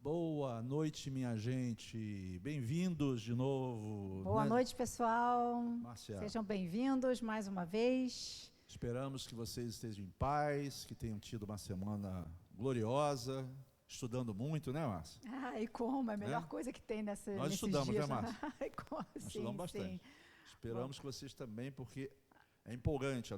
Boa noite, minha gente. Bem-vindos de novo. Boa noite, pessoal. Márcia. Sejam bem-vindos mais uma vez. Esperamos que vocês estejam em paz, que tenham tido uma semana gloriosa, estudando muito, né, Márcia? E como? É a melhor coisa que tem nesses dias. Nós estudamos, né, Márcia? Nós estudamos bastante. Sim. Esperamos que vocês também, porque é empolgante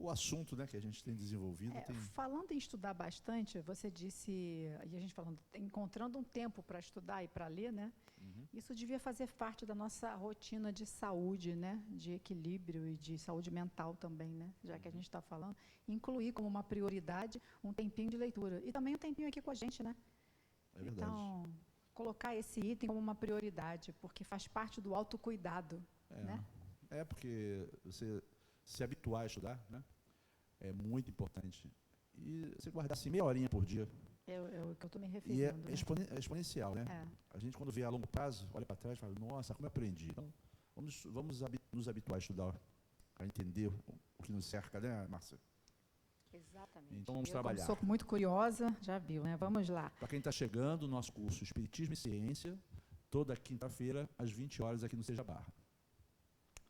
o assunto, né, que a gente tem desenvolvido. Falando em estudar bastante, você disse, e a gente falando, encontrando um tempo para estudar e para ler, né? Uhum. Isso devia fazer parte da nossa rotina de saúde, né? De equilíbrio e de saúde mental também, né? Já que a gente está falando, incluir como uma prioridade um tempinho de leitura. E também um tempinho aqui com a gente, né? É verdade. Então, colocar esse item como uma prioridade, porque faz parte do autocuidado, né? Porque você se habituar a estudar, né? É muito importante. E você guardar assim meia horinha por dia. É o que eu estou me referindo. E é exponencial, né? A gente, quando vê a longo prazo, olha para trás e fala, nossa, como eu aprendi. Então, vamos nos habituar a estudar, a entender o que nos cerca, né, Márcia? Exatamente. Então, vamos trabalhar. Sou muito curiosa, já viu, né? Vamos lá. Para quem está chegando, o nosso curso Espiritismo e Ciência, toda quinta-feira, às 20 horas, aqui no Seja Barra.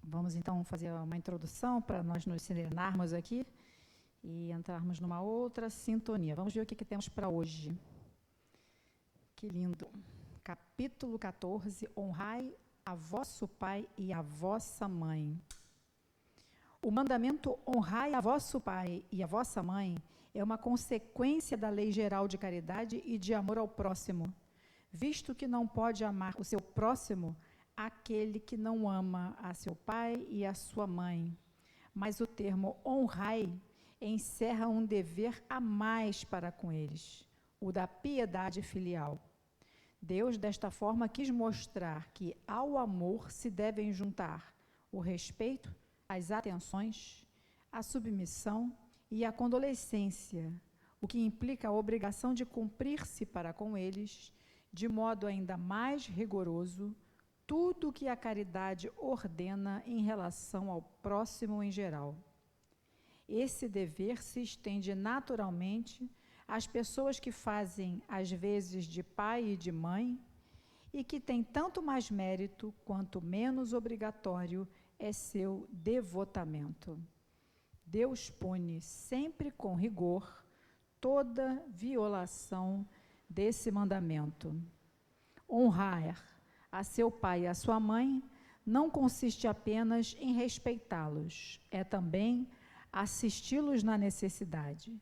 Vamos, então, fazer uma introdução para nós nos serenarmos aqui e entrarmos numa outra sintonia. Vamos ver o que temos para hoje. Que lindo. Capítulo 14, honrai a vosso pai e a vossa mãe. O mandamento honrai a vosso pai e a vossa mãe é uma consequência da lei geral de caridade e de amor ao próximo, visto que não pode amar o seu próximo aquele que não ama a seu pai e a sua mãe. Mas o termo honrai encerra um dever a mais para com eles, o da piedade filial. Deus, desta forma, quis mostrar que ao amor se devem juntar o respeito, as atenções, a submissão e a condolescência, o que implica a obrigação de cumprir-se para com eles, de modo ainda mais rigoroso, tudo o que a caridade ordena em relação ao próximo em geral. Esse dever se estende naturalmente às pessoas que fazem, às vezes, de pai e de mãe, e que têm tanto mais mérito quanto menos obrigatório é seu devotamento. Deus pune sempre com rigor toda violação desse mandamento. Honrar a seu pai e a sua mãe não consiste apenas em respeitá-los, é também assisti-los na necessidade,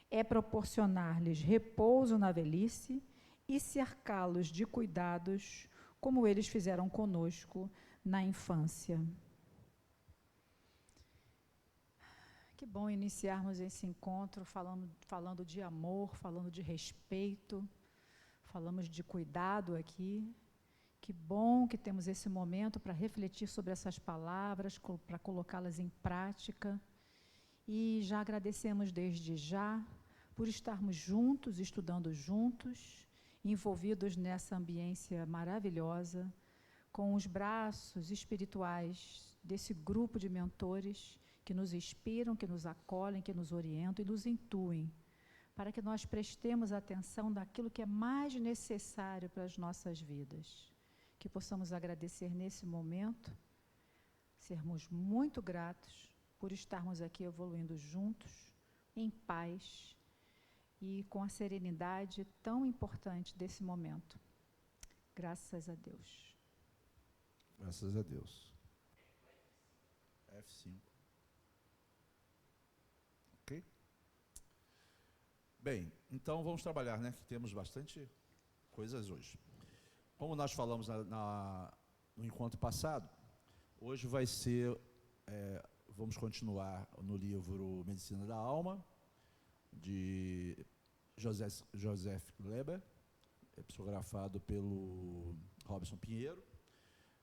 é proporcionar-lhes repouso na velhice e cercá-los de cuidados, como eles fizeram conosco na infância. Que bom iniciarmos esse encontro falando de amor, falando de respeito, falamos de cuidado aqui. Que bom que temos esse momento para refletir sobre essas palavras, para colocá-las em prática. E já agradecemos desde já por estarmos juntos, estudando juntos, envolvidos nessa ambiência maravilhosa, com os braços espirituais desse grupo de mentores que nos inspiram, que nos acolhem, que nos orientam e nos intuem, para que nós prestemos atenção daquilo que é mais necessário para as nossas vidas. Que possamos agradecer nesse momento, sermos muito gratos por estarmos aqui evoluindo juntos, em paz e com a serenidade tão importante desse momento. Graças a Deus. Graças a Deus. F5. Ok? Bem, então vamos trabalhar, né? Que temos bastante coisas hoje. Como nós falamos no encontro passado, hoje vai ser, vamos continuar no livro Medicina da Alma, de Joseph Kleber, psicografado pelo Robson Pinheiro.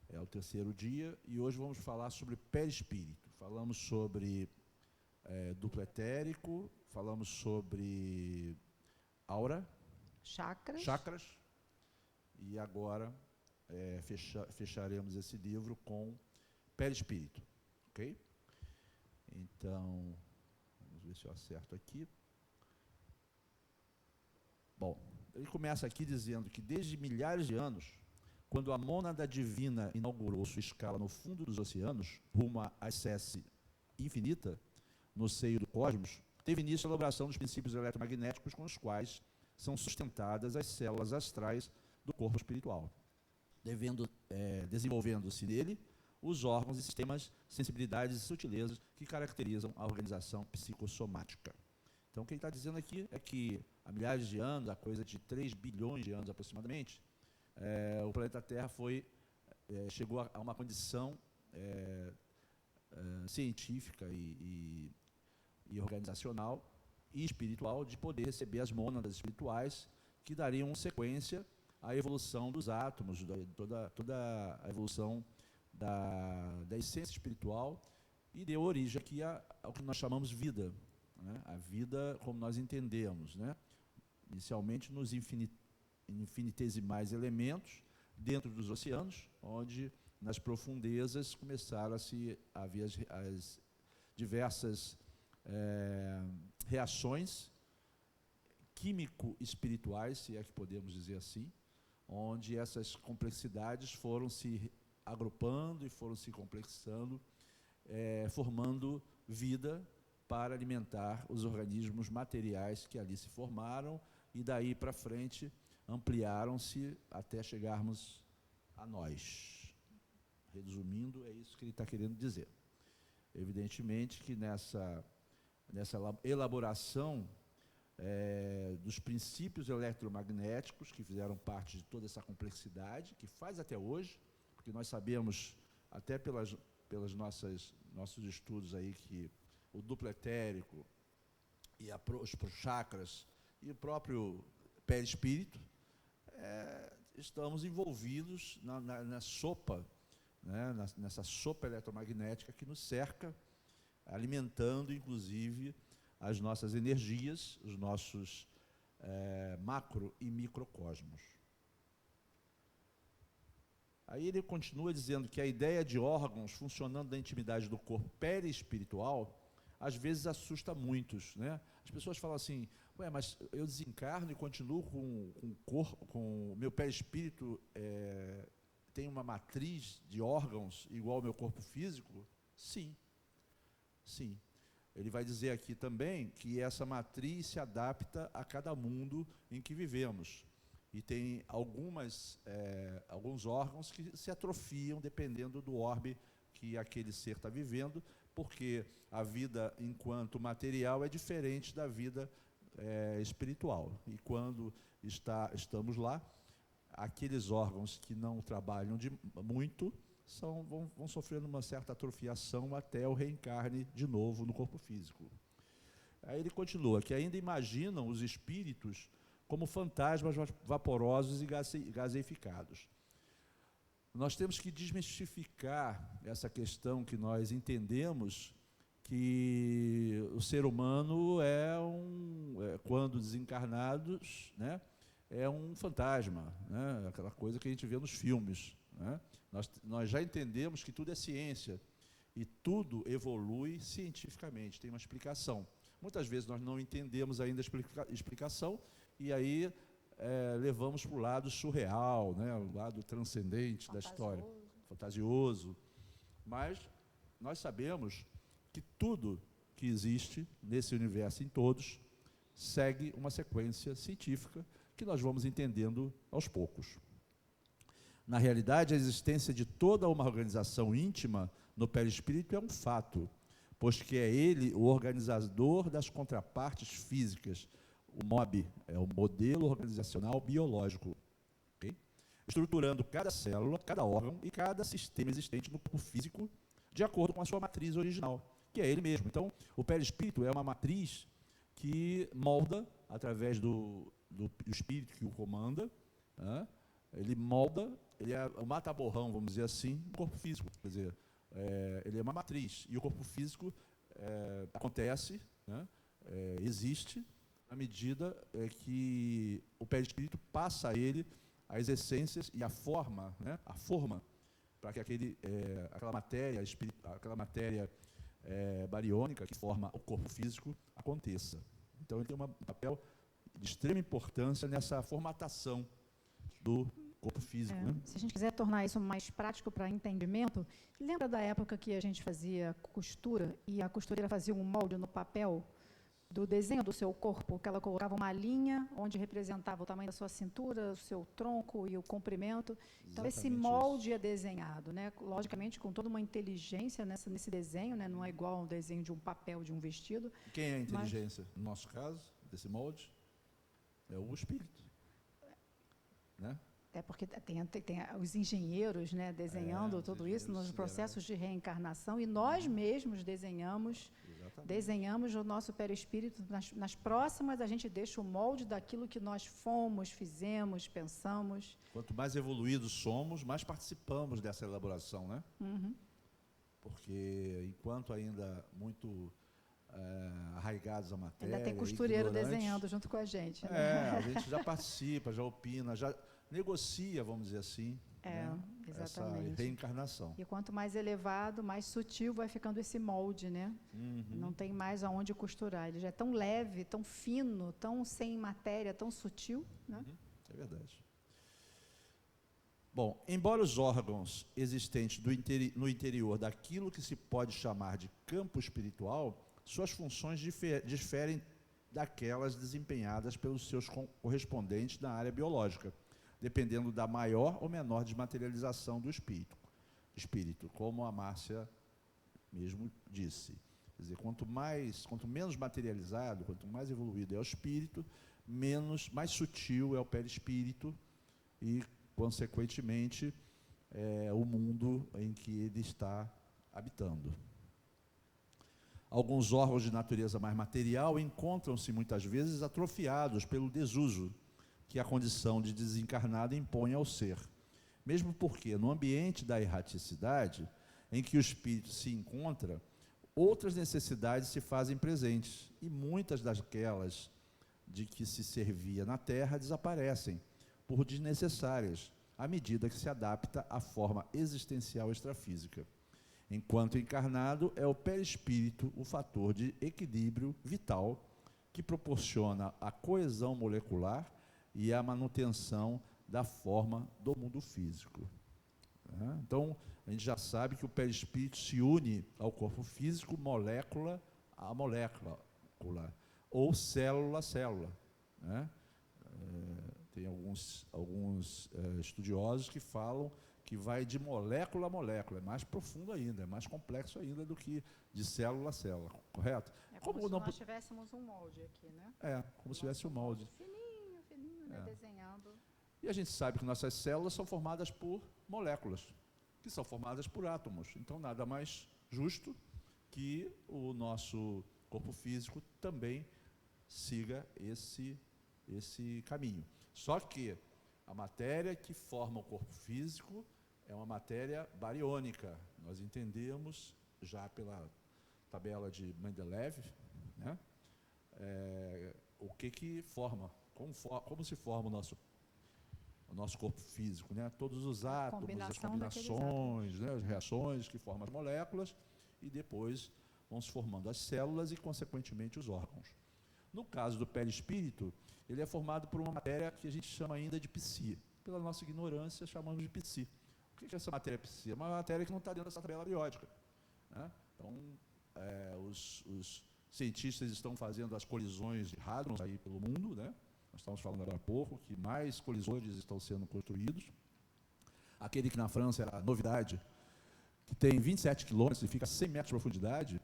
É o terceiro dia, e hoje vamos falar sobre perispírito. Falamos sobre duplo etérico, falamos sobre aura, chakras, e agora fecharemos esse livro com perispírito, ok? Então, vamos ver se eu acerto aqui. Bom, ele começa aqui dizendo que desde milhares de anos, quando a mônada divina inaugurou sua escala no fundo dos oceanos, rumo à excesse infinita, no seio do cosmos, teve início a elaboração dos princípios eletromagnéticos com os quais são sustentadas as células astrais do corpo espiritual, desenvolvendo-se nele os órgãos e sistemas, sensibilidades e sutilezas que caracterizam a organização psicossomática. Então, o que ele está dizendo aqui é que há milhares de anos, há coisa de 3 bilhões de anos aproximadamente, o planeta Terra chegou a uma condição científica e organizacional e espiritual de poder receber as mônadas espirituais que dariam sequência à evolução dos átomos, toda a evolução da essência espiritual, e deu origem aqui ao que nós chamamos vida, né? A vida como nós entendemos, né? Inicialmente nos infinitesimais elementos dentro dos oceanos, onde nas profundezas começaram a haver as diversas reações químico-espirituais, se é que podemos dizer assim, onde essas complexidades foram se agrupando e foram se complexando, formando vida para alimentar os organismos materiais que ali se formaram, e daí para frente ampliaram-se até chegarmos a nós. Resumindo, é isso que ele está querendo dizer. Evidentemente que nessa elaboração dos princípios eletromagnéticos que fizeram parte de toda essa complexidade, que faz até hoje, porque nós sabemos, até pelos nossos estudos aí, que o duplo etérico e os chakras e o próprio perispírito, estamos envolvidos na sopa, né, nessa sopa eletromagnética que nos cerca, alimentando, inclusive, as nossas energias, os nossos macro e microcosmos. Aí ele continua dizendo que a ideia de órgãos funcionando na intimidade do corpo perispiritual às vezes assusta muitos, né? As pessoas falam assim: ué, mas eu desencarno e continuo com o corpo, com o meu perispírito tem uma matriz de órgãos igual ao meu corpo físico? Sim, sim. Ele vai dizer aqui também que essa matriz se adapta a cada mundo em que vivemos. E tem alguns órgãos que se atrofiam dependendo do orbe que aquele ser está vivendo, porque a vida enquanto material é diferente da vida espiritual. E quando estamos lá, aqueles órgãos que não trabalham muito vão sofrendo uma certa atrofiação até o reencarne de novo no corpo físico. Aí ele continua, que ainda imaginam os espíritos como fantasmas vaporosos e gaseificados. Nós temos que desmistificar essa questão que nós entendemos que o ser humano quando desencarnados, né, é um fantasma, né, aquela coisa que a gente vê nos filmes, né? Nós já entendemos que tudo é ciência e tudo evolui cientificamente, tem uma explicação. Muitas vezes nós não entendemos ainda a explicação e aí levamos para o lado surreal, né, o lado transcendente da história, fantasioso. Mas nós sabemos que tudo que existe nesse universo, em todos, segue uma sequência científica que nós vamos entendendo aos poucos. Na realidade, a existência de toda uma organização íntima no perispírito é um fato, pois que é ele o organizador das contrapartes físicas. O MOB é o modelo organizacional biológico, okay? Estruturando cada célula, cada órgão e cada sistema existente no corpo físico de acordo com a sua matriz original, que é ele mesmo. Então, o perispírito é uma matriz que molda, através do espírito que o comanda, né? Ele molda, ele é o mata-borrão, vamos dizer assim, do corpo físico. Quer dizer, ele é uma matriz, e o corpo físico acontece, né? Existe, à medida que o perispírito passa a ele as essências e a forma, né? A forma para que aquela matéria bariônica que forma o corpo físico aconteça. Então, ele tem um papel de extrema importância nessa formatação do corpo físico. Né? Se a gente quiser tornar isso mais prático para entendimento, lembra da época que a gente fazia costura e a costureira fazia um molde no papel do desenho do seu corpo, que ela colocava uma linha onde representava o tamanho da sua cintura, o seu tronco e o comprimento. Então, esse molde é desenhado, né? Logicamente, com toda uma inteligência nesse desenho, né? Não é igual ao desenho de um papel, de um vestido. Quem é a inteligência? No nosso caso, desse molde, é o espírito. Né? É porque tem os engenheiros, né, desenhando tudo isso nos processos de reencarnação, e nós mesmos desenhamos o nosso perispírito. Nas próximas, a gente deixa o molde daquilo que nós fomos, fizemos, pensamos. Quanto mais evoluídos somos, mais participamos dessa elaboração, né? Uhum. Porque enquanto ainda muito arraigados à matéria, ainda tem costureiro desenhando junto com a gente. Né? A gente já participa, já opina, já negocia, vamos dizer assim, né? Exatamente. Essa reencarnação. E quanto mais elevado, mais sutil vai ficando esse molde, né? Uhum. Não tem mais aonde costurar. Ele já é tão leve, tão fino, tão sem matéria, tão sutil, né? Uhum. É verdade. Bom, embora os órgãos existentes no interior daquilo que se pode chamar de campo espiritual, suas funções diferem daquelas desempenhadas pelos seus correspondentes na área biológica, dependendo da maior ou menor desmaterialização do espírito, como a Márcia mesmo disse. Quer dizer, quanto menos materializado, quanto mais evoluído é o espírito, mais sutil é o perispírito e, consequentemente, o mundo em que ele está habitando. Alguns órgãos de natureza mais material encontram-se muitas vezes atrofiados pelo desuso que a condição de desencarnado impõe ao ser. Mesmo porque, no ambiente da erraticidade, em que o espírito se encontra, outras necessidades se fazem presentes, e muitas daquelas de que se servia na Terra desaparecem, por desnecessárias, à medida que se adapta à forma existencial extrafísica. Enquanto encarnado, é o perispírito o fator de equilíbrio vital que proporciona a coesão molecular e a manutenção da forma do mundo físico. Então, a gente já sabe que o perispírito se une ao corpo físico molécula a molécula, ou célula a célula. Né? Tem alguns estudiosos que falam que vai de molécula a molécula, é mais profundo ainda, é mais complexo ainda do que de célula a célula, correto? É como se nós tivéssemos um molde aqui, né? Como se tivesse um molde. Fininho, né? Desenhando. E a gente sabe que nossas células são formadas por moléculas, que são formadas por átomos. Então, nada mais justo que o nosso corpo físico também siga esse caminho. Só que a matéria que forma o corpo físico é uma matéria bariônica. Nós entendemos, já pela tabela de Mendeleev, né, o que forma, como se forma o nosso corpo físico, né? Todos os átomos, as combinações, né, as reações que formam as moléculas, e depois vão se formando as células e, consequentemente, os órgãos. No caso do perispírito, ele é formado por uma matéria que a gente chama ainda de psi. Pela nossa ignorância, chamamos de psi. O que é essa matéria psi? É uma matéria que não está dentro dessa tabela periódica. Né? Então, os cientistas estão fazendo as colisões de hadrons aí pelo mundo, né? Nós estávamos falando agora há pouco que mais colisores estão sendo construídos. Aquele que na França era novidade, que tem 27 quilômetros e fica a 100 metros de profundidade,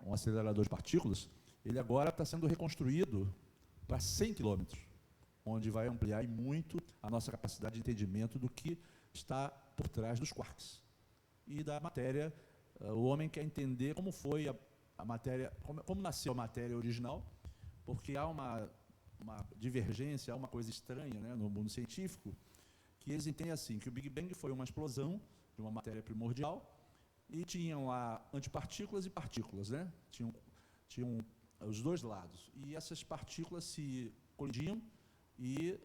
um acelerador de partículas, ele agora está sendo reconstruído para 100 quilômetros, onde vai ampliar muito a nossa capacidade de entendimento do que está por trás dos quarks. E da matéria, o homem quer entender como foi a matéria, como nasceu a matéria original, porque há uma divergência, há uma coisa estranha, né, no mundo científico, que eles entendem assim, que o Big Bang foi uma explosão de uma matéria primordial, e tinham lá antipartículas e partículas, né? Tinham os dois lados, e essas partículas se colidiam, e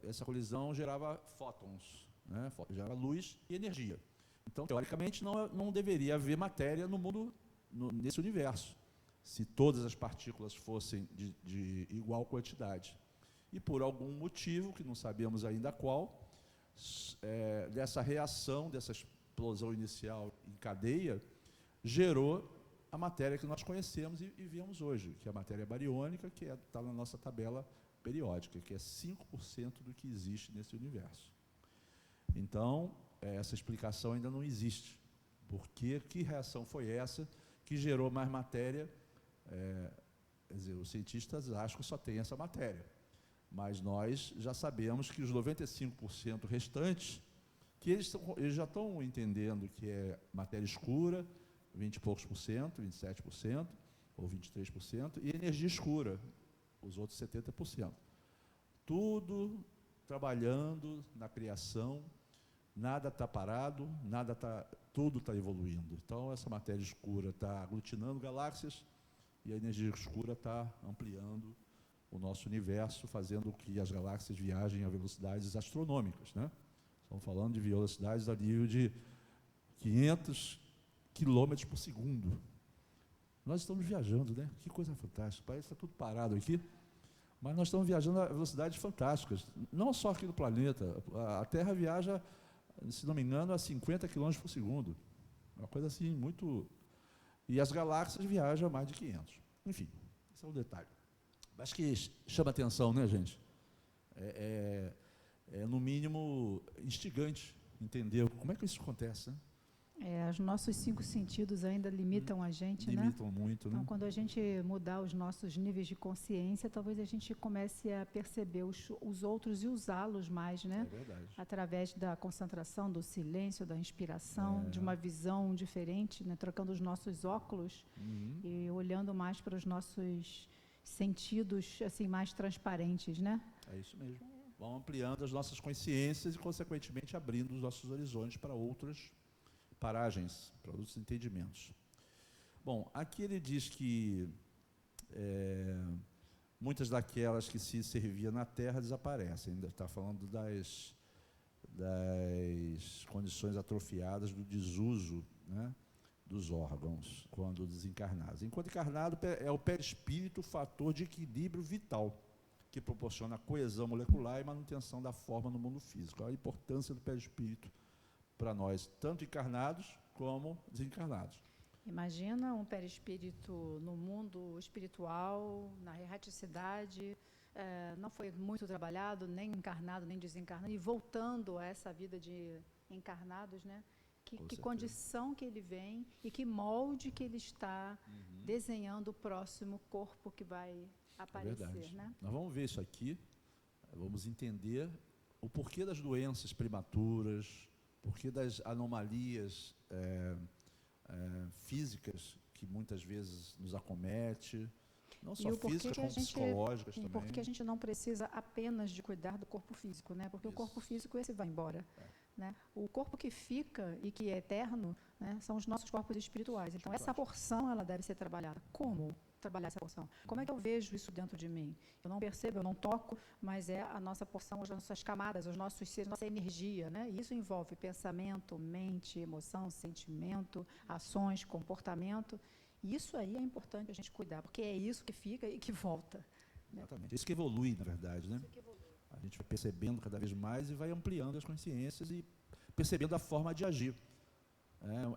essa colisão gerava fótons, né? Gerava luz e energia. Então, teoricamente, não deveria haver matéria no mundo, nesse universo. se todas as partículas fossem de igual quantidade. E por algum motivo, que não sabemos ainda qual, dessa reação, dessa explosão inicial em cadeia, gerou a matéria que nós conhecemos e vemos hoje, que é a matéria bariônica, que está na nossa tabela periódica, que é 5% do que existe nesse universo. Então, essa explicação ainda não existe. Que reação foi essa que gerou mais matéria? Quer dizer, os cientistas acham que só tem essa matéria, mas nós já sabemos que os 95% restantes, que eles já estão entendendo que é matéria escura, 20 e poucos por cento, 27%, ou 23%, e energia escura, os outros 70%. Tudo trabalhando na criação, nada está parado, tudo está evoluindo. Então, essa matéria escura está aglutinando galáxias e a energia escura está ampliando o nosso universo, fazendo com que as galáxias viajem a velocidades astronômicas, né? Estamos falando de velocidades a nível de 500 quilômetros por segundo. Nós estamos viajando, né? Que coisa fantástica. Parece que está tudo parado aqui, mas nós estamos viajando a velocidades fantásticas. Não só aqui no planeta. A Terra viaja, se não me engano, a 50 quilômetros por segundo. Uma coisa assim, muito... E as galáxias viajam a mais de 500. Enfim, esse é um detalhe. Acho que chama atenção, né, gente? No mínimo, instigante entender como é que isso acontece, né? Os nossos 5 sentidos ainda limitam a gente, né? Limitam muito, né? Então, quando a gente mudar os nossos níveis de consciência, talvez a gente comece a perceber os outros e usá-los mais, né? É verdade. Através da concentração, do silêncio, da inspiração, de uma visão diferente, né? Trocando os nossos óculos e olhando mais para os nossos sentidos, assim, mais transparentes, né? É isso mesmo. Vão ampliando as nossas consciências e, consequentemente, abrindo os nossos horizontes para outras paragens, para outros entendimentos. Bom, aqui ele diz que muitas daquelas que se servia na Terra desaparecem. Ainda está falando das condições atrofiadas do desuso, né, dos órgãos, quando desencarnados. Enquanto encarnado, é o perispírito o fator de equilíbrio vital, que proporciona a coesão molecular e manutenção da forma no mundo físico. A importância do perispírito para nós, tanto encarnados como desencarnados. Imagina um perispírito no mundo espiritual, na erraticidade, não foi muito trabalhado, nem encarnado, nem desencarnado, e voltando a essa vida de encarnados, né? Que condição que ele vem e que molde que ele está desenhando o próximo corpo que vai aparecer, né? Nós vamos ver isso aqui, vamos entender o porquê das doenças prematuras, porquê das anomalias físicas que muitas vezes nos acomete, não só físicas, como psicológicas também. E por que a gente não precisa apenas de cuidar do corpo físico, né? Porque o corpo físico, esse vai embora. Né? O corpo que fica e que é eterno, né, são os nossos corpos espirituais. Então, essa porção, ela deve ser trabalhada. Como trabalhar essa porção? Como é que eu vejo isso dentro de mim? Eu não percebo, eu não toco, mas é a nossa porção, as nossas camadas, os nossos seres, nossa energia, né? E isso envolve pensamento, mente, emoção, sentimento, ações, comportamento. E isso aí é importante a gente cuidar, porque é isso que fica e que volta. Né? Exatamente. Isso que evolui, na verdade, né? A gente vai percebendo cada vez mais e vai ampliando as consciências e percebendo a forma de agir.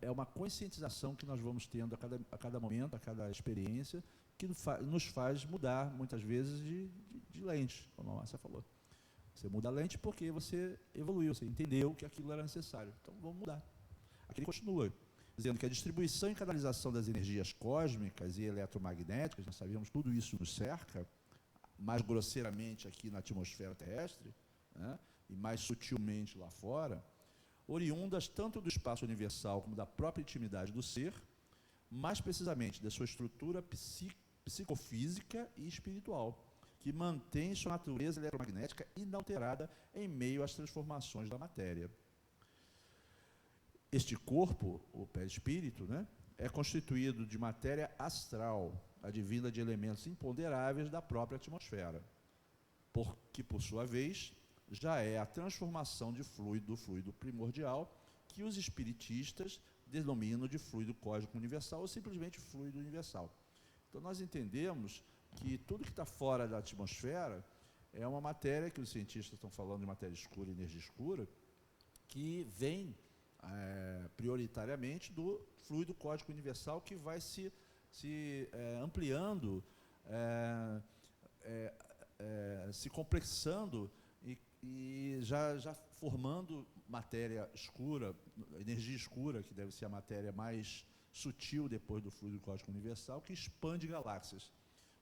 É uma conscientização que nós vamos tendo a cada momento, a cada experiência, que nos faz mudar, muitas vezes, de lente, como a Márcia falou. Você muda a lente porque você evoluiu, você entendeu que aquilo era necessário. Então, vamos mudar. Aqui ele continua, dizendo que a distribuição e canalização das energias cósmicas e eletromagnéticas, nós sabemos, tudo isso nos cerca, mais grosseiramente aqui na atmosfera terrestre, né, e mais sutilmente lá fora, oriundas tanto do espaço universal como da própria intimidade do ser, mais precisamente da sua estrutura psicofísica e espiritual, que mantém sua natureza eletromagnética inalterada em meio às transformações da matéria. Este corpo, o perispírito, né, é constituído de matéria astral, advinda de elementos imponderáveis da própria atmosfera, que, por sua vez, já é a transformação do fluido primordial, que os espiritistas denominam de fluido cósmico universal ou simplesmente fluido universal. Então, nós entendemos que tudo que está fora da atmosfera é uma matéria, que os cientistas estão falando de matéria escura e energia escura, que vem prioritariamente do fluido cósmico universal, que vai se ampliando, se complexando e já formando matéria escura, energia escura, que deve ser a matéria mais sutil depois do fluido cósmico universal, que expande galáxias.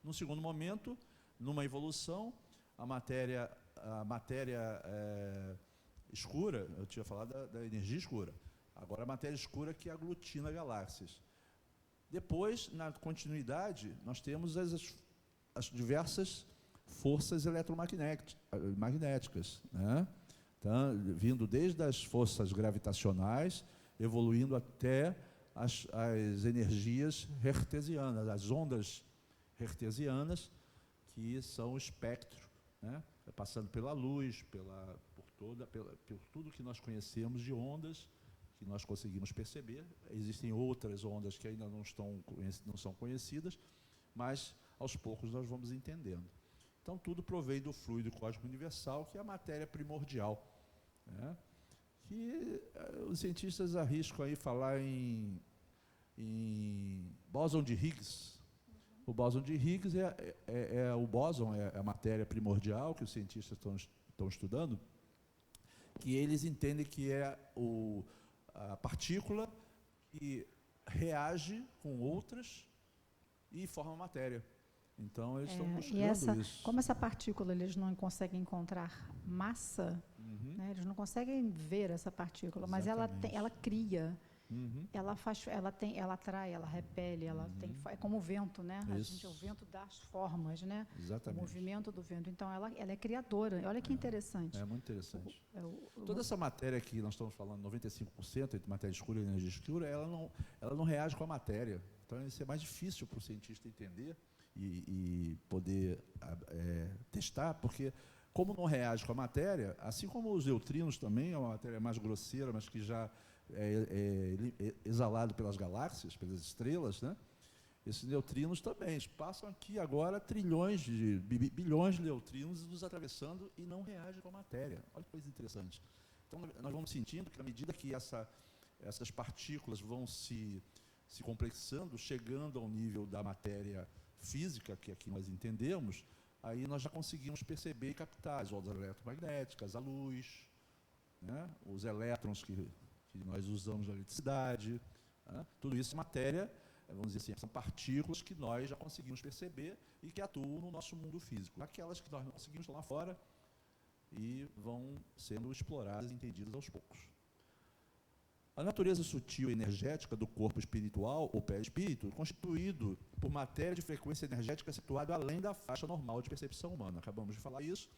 Num segundo momento, numa evolução, a matéria escura, eu tinha falado da energia escura, agora a matéria escura que aglutina galáxias. Depois, na continuidade, nós temos as diversas forças eletromagnéticas, né? Então, vindo desde as forças gravitacionais, evoluindo até as energias hertzianas, as ondas hertzianas, que são o espectro, né? Passando pela luz, por tudo que nós conhecemos de ondas, que nós conseguimos perceber. Existem outras ondas que ainda não são conhecidas, mas aos poucos nós vamos entendendo. Então, tudo provém do fluido cósmico universal, que é a matéria primordial, né? Que os cientistas arriscam aí falar em bóson de Higgs. O bóson de Higgs o bóson é a matéria primordial que os cientistas estão estudando, que eles entendem que é a partícula que reage com outras e forma matéria. Então, eles estão buscando isso. Como essa partícula eles não conseguem encontrar massa, né, eles não conseguem ver essa partícula, mas ela cria, ela atrai, ela repele, é como o vento, né? O vento dá as formas, né? Exatamente. O movimento do vento. Então, ela é criadora. Olha que interessante. É muito interessante. Toda essa matéria que nós estamos falando, 95% entre matéria escura e energia escura, ela não reage com a matéria. Então, isso é mais difícil para o cientista entender e poder testar, porque como não reage com a matéria, assim como os neutrinos também, é uma matéria mais grosseira, mas que já é exalado pelas galáxias, pelas estrelas, né? Esses neutrinos também, eles passam aqui agora bilhões de neutrinos nos atravessando e não reagem com a matéria. Olha que coisa interessante. Então, nós vamos sentindo que, à medida que essas partículas vão se complexando, chegando ao nível da matéria física, que aqui nós entendemos, aí nós já conseguimos perceber e captar as ondas eletromagnéticas, a luz, né? Os elétrons que nós usamos na eletricidade, né? Tudo isso é matéria, vamos dizer assim, são partículas que nós já conseguimos perceber e que atuam no nosso mundo físico. Aquelas que nós não conseguimos estão lá fora e vão sendo exploradas e entendidas aos poucos. A natureza sutil e energética do corpo espiritual, ou perispírito, constituído por matéria de frequência energética situada além da faixa normal de percepção humana, acabamos de falar isso,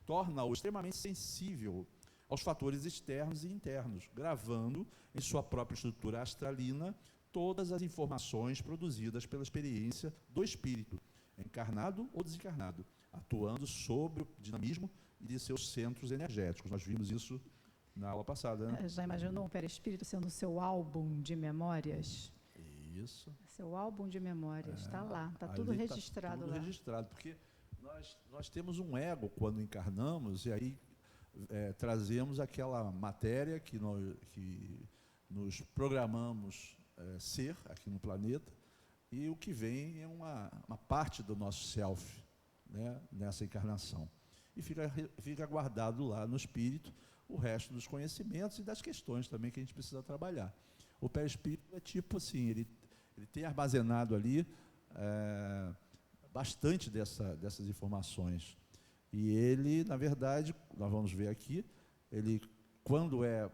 torna-o extremamente sensível aos fatores externos e internos, gravando em sua própria estrutura astralina todas as informações produzidas pela experiência do espírito, encarnado ou desencarnado, atuando sobre o dinamismo de seus centros energéticos. Nós vimos isso na aula passada, né? Já imaginou um perispírito sendo o seu álbum de memórias? Isso. Seu álbum de memórias, está lá, está tudo registrado lá. Tudo registrado, porque nós temos um ego quando encarnamos, e aí trazemos aquela matéria que nos programamos ser aqui no planeta, e o que vem é uma parte do nosso self, né, nessa encarnação. E fica guardado lá no espírito o resto dos conhecimentos e das questões também que a gente precisa trabalhar. O perispírito é tipo assim, ele tem armazenado ali bastante dessas informações. E ele, na verdade, nós vamos ver aqui, ele, quando é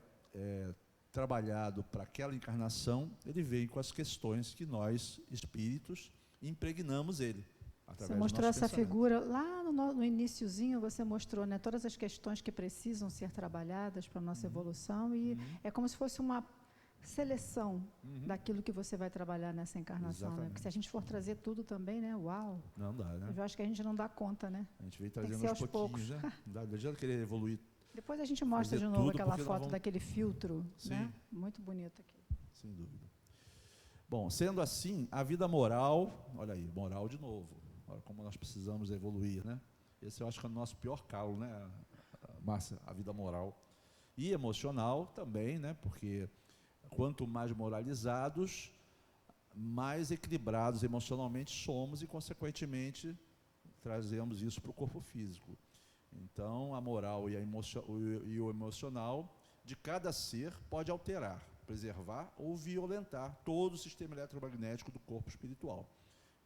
trabalhado para aquela encarnação, ele vem com as questões que nós, espíritos, impregnamos ele. Você mostrou essa figura lá no iniciozinho, você mostrou, né, todas as questões que precisam ser trabalhadas para a nossa evolução, e é como se fosse uma seleção daquilo que você vai trabalhar nessa encarnação, né? Porque se a gente for trazer tudo também, né, uau, não dá, né? Eu acho que a gente não dá conta, né? A gente vem trazendo aos pouquinhos, né? Não adianta querer evoluir. Depois a gente mostra de novo aquela foto daquele filtro, né? Muito bonito aqui. Sem dúvida. Bom, sendo assim, a vida moral, olha aí, moral de novo, olha como nós precisamos evoluir, né? Esse eu acho que é o nosso pior calo, né, Márcia? A vida moral. E emocional também, né? Porque quanto mais moralizados, mais equilibrados emocionalmente somos e, consequentemente, trazemos isso para o corpo físico. Então, a moral e o emocional de cada ser pode alterar, preservar ou violentar todo o sistema eletromagnético do corpo espiritual.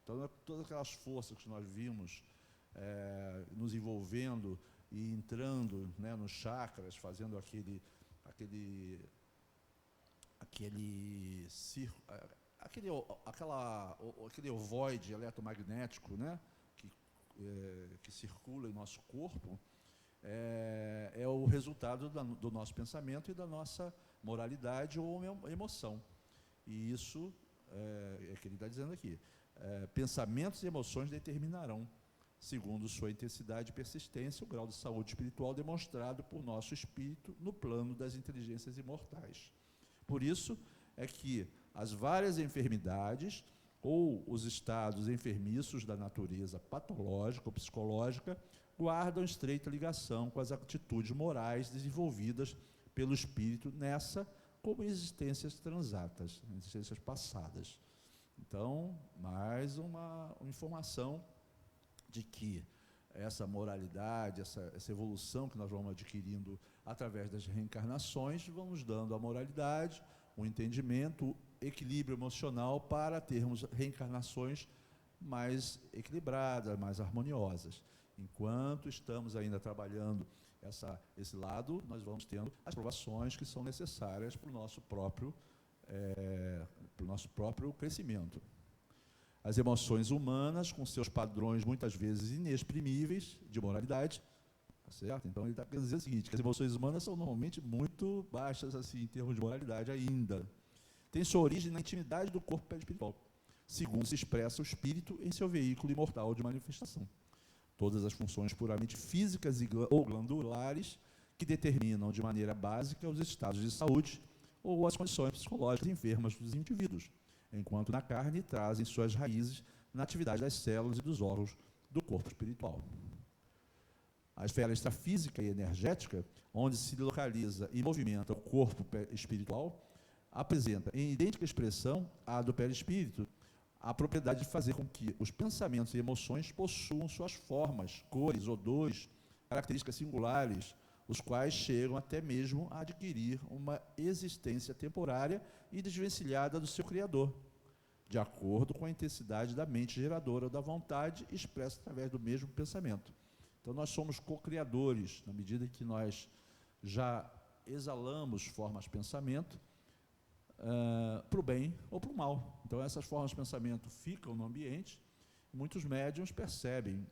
Então, todas aquelas forças que nós vimos nos envolvendo e entrando, né, nos chakras, fazendo aquele ovoide eletromagnético, né, que circula em nosso corpo, é o resultado do nosso pensamento e da nossa moralidade ou emoção. E isso é que ele está dizendo aqui. Pensamentos e emoções determinarão, segundo sua intensidade e persistência, o grau de saúde espiritual demonstrado por nosso espírito no plano das inteligências imortais. Por isso é que as várias enfermidades ou os estados enfermiços da natureza patológica ou psicológica guardam estreita ligação com as atitudes morais desenvolvidas pelo espírito nessa como existências transatas, existências passadas. Então, mais uma informação de que essa moralidade, essa evolução que nós vamos adquirindo através das reencarnações, vamos dando a moralidade, o entendimento, o equilíbrio emocional para termos reencarnações mais equilibradas, mais harmoniosas. Enquanto estamos ainda trabalhando esse lado, nós vamos tendo as provações que são necessárias para o nosso próprio crescimento. As emoções humanas, com seus padrões muitas vezes inexprimíveis de moralidade, tá certo? Então ele está querendo dizer o seguinte, que as emoções humanas são normalmente muito baixas assim, em termos de moralidade ainda. Tem sua origem na intimidade do corpo perispiritual, segundo se expressa o espírito em seu veículo imortal de manifestação. Todas as funções puramente físicas ou glandulares que determinam de maneira básica os estados de saúde ou as condições psicológicas enfermas dos indivíduos, enquanto na carne trazem suas raízes na atividade das células e dos órgãos do corpo espiritual. A esfera extrafísica e energética, onde se localiza e movimenta o corpo espiritual, apresenta em idêntica expressão à do perispírito a propriedade de fazer com que os pensamentos e emoções possuam suas formas, cores, odores, características singulares, os quais chegam até mesmo a adquirir uma existência temporária e desvencilhada do seu Criador, de acordo com a intensidade da mente geradora da vontade expressa através do mesmo pensamento. Então, nós somos co-criadores, na medida que nós já exalamos formas de pensamento, para o bem ou para o mal. Então, essas formas de pensamento ficam no ambiente, muitos médiuns percebem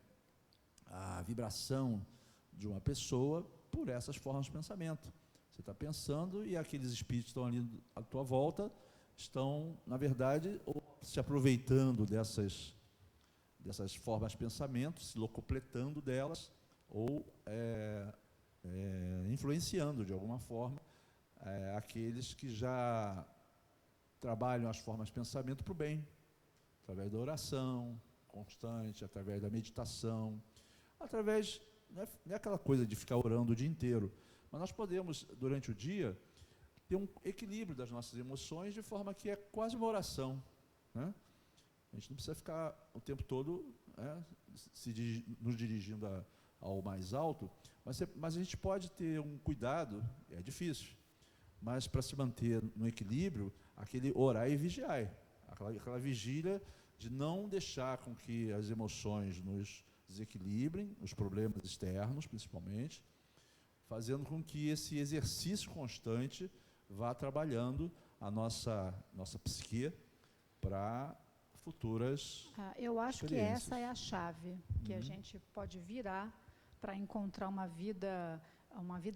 a vibração de uma pessoa por essas formas de pensamento. Você está pensando e aqueles espíritos que estão ali à tua volta estão, na verdade, se aproveitando dessas formas de pensamento, se locupletando delas ou influenciando de alguma forma aqueles que já trabalham as formas de pensamento para o bem, através da oração constante, através da meditação, através, não é aquela coisa de ficar orando o dia inteiro, mas nós podemos, durante o dia, ter um equilíbrio das nossas emoções de forma que é quase uma oração, né? A gente não precisa ficar o tempo todo nos dirigindo ao mais alto, mas a gente pode ter um cuidado, é difícil, mas para se manter no equilíbrio, aquele orar e vigiar, aquela vigília de não deixar com que as emoções nos desequilibrem, os problemas externos principalmente, fazendo com que esse exercício constante vá trabalhando a nossa psique para futuras eu acho que essa é a chave que a gente pode virar para encontrar uma vida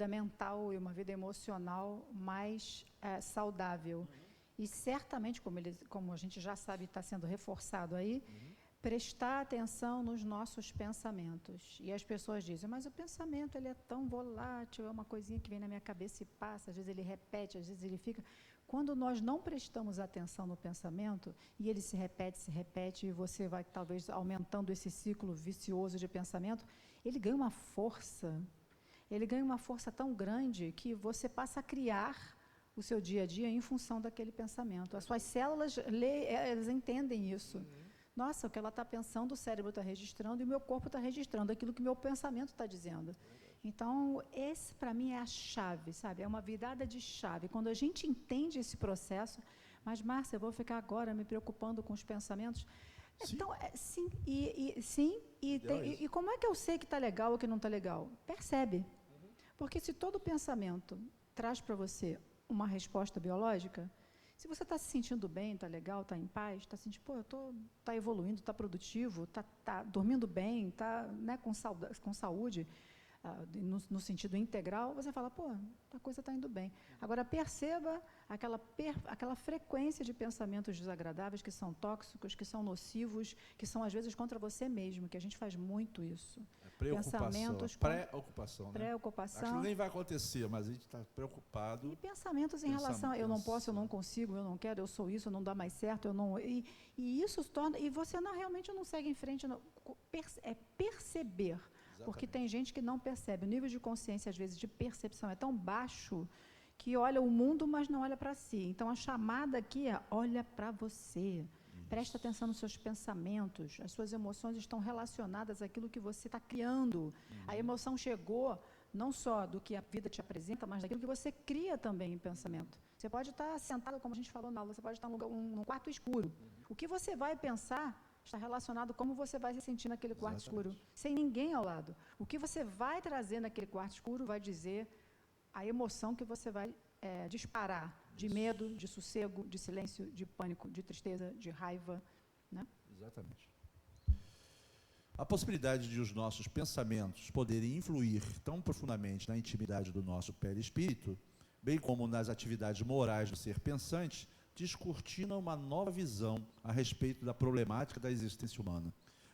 mental e uma vida emocional mais saudável. E certamente, como a gente já sabe, está sendo reforçado aí, prestar atenção nos nossos pensamentos. E as pessoas dizem, mas o pensamento ele é tão volátil, é uma coisinha que vem na minha cabeça e passa, às vezes ele repete, às vezes ele fica. Quando nós não prestamos atenção no pensamento, e ele se repete, e você vai talvez aumentando esse ciclo vicioso de pensamento, ele ganha uma força tão grande que você passa a criar o seu dia a dia em função daquele pensamento. As suas células, elas entendem isso. Nossa, o que ela está pensando, o cérebro está registrando e o meu corpo está registrando aquilo que o meu pensamento está dizendo. Então, esse para mim é a chave, sabe? É uma virada de chave. Quando a gente entende esse processo, mas Márcia, eu vou ficar agora me preocupando com os pensamentos. Sim. Então, e como é que eu sei que está legal ou que não está legal? Percebe. Porque se todo pensamento traz para você uma resposta biológica, se você está se sentindo bem, está legal, está em paz, está sentindo, está evoluindo, está produtivo, está dormindo bem, está, né, com saúde, no sentido integral, você fala, a coisa está indo bem. Agora, perceba aquela frequência de pensamentos desagradáveis que são tóxicos, que são nocivos, que são, às vezes, contra você mesmo, que a gente faz muito isso. Pensamentos, pré-ocupação. Né? Pré-ocupação. Acho que nem vai acontecer, mas a gente está preocupado. E pensamentos em relação a eu não posso, eu não consigo, eu não quero, eu sou isso, não dá mais certo, eu não. E isso torna. E você realmente não segue em frente. É perceber. Exatamente. Porque tem gente que não percebe. O nível de consciência, às vezes, de percepção é tão baixo que olha o mundo, mas não olha para si. Então, a chamada aqui é olha para você. Presta atenção nos seus pensamentos. As suas emoções estão relacionadas àquilo que você está criando. A emoção chegou não só do que a vida te apresenta, mas daquilo que você cria também em pensamento. Você pode estar sentado, como a gente falou na aula, você pode estar num quarto escuro. O que você vai pensar está relacionado a como você vai se sentir naquele quarto escuro, sem ninguém ao lado. O que você vai trazer naquele quarto escuro vai dizer a emoção que você vai disparar, de medo, de sossego, de silêncio, de pânico, de tristeza, de raiva. Né? Exatamente. A possibilidade de os nossos pensamentos poderem influir tão profundamente na intimidade do nosso perispírito, bem como nas atividades morais do ser pensante, descortina uma nova visão a respeito da problemática da existência humana,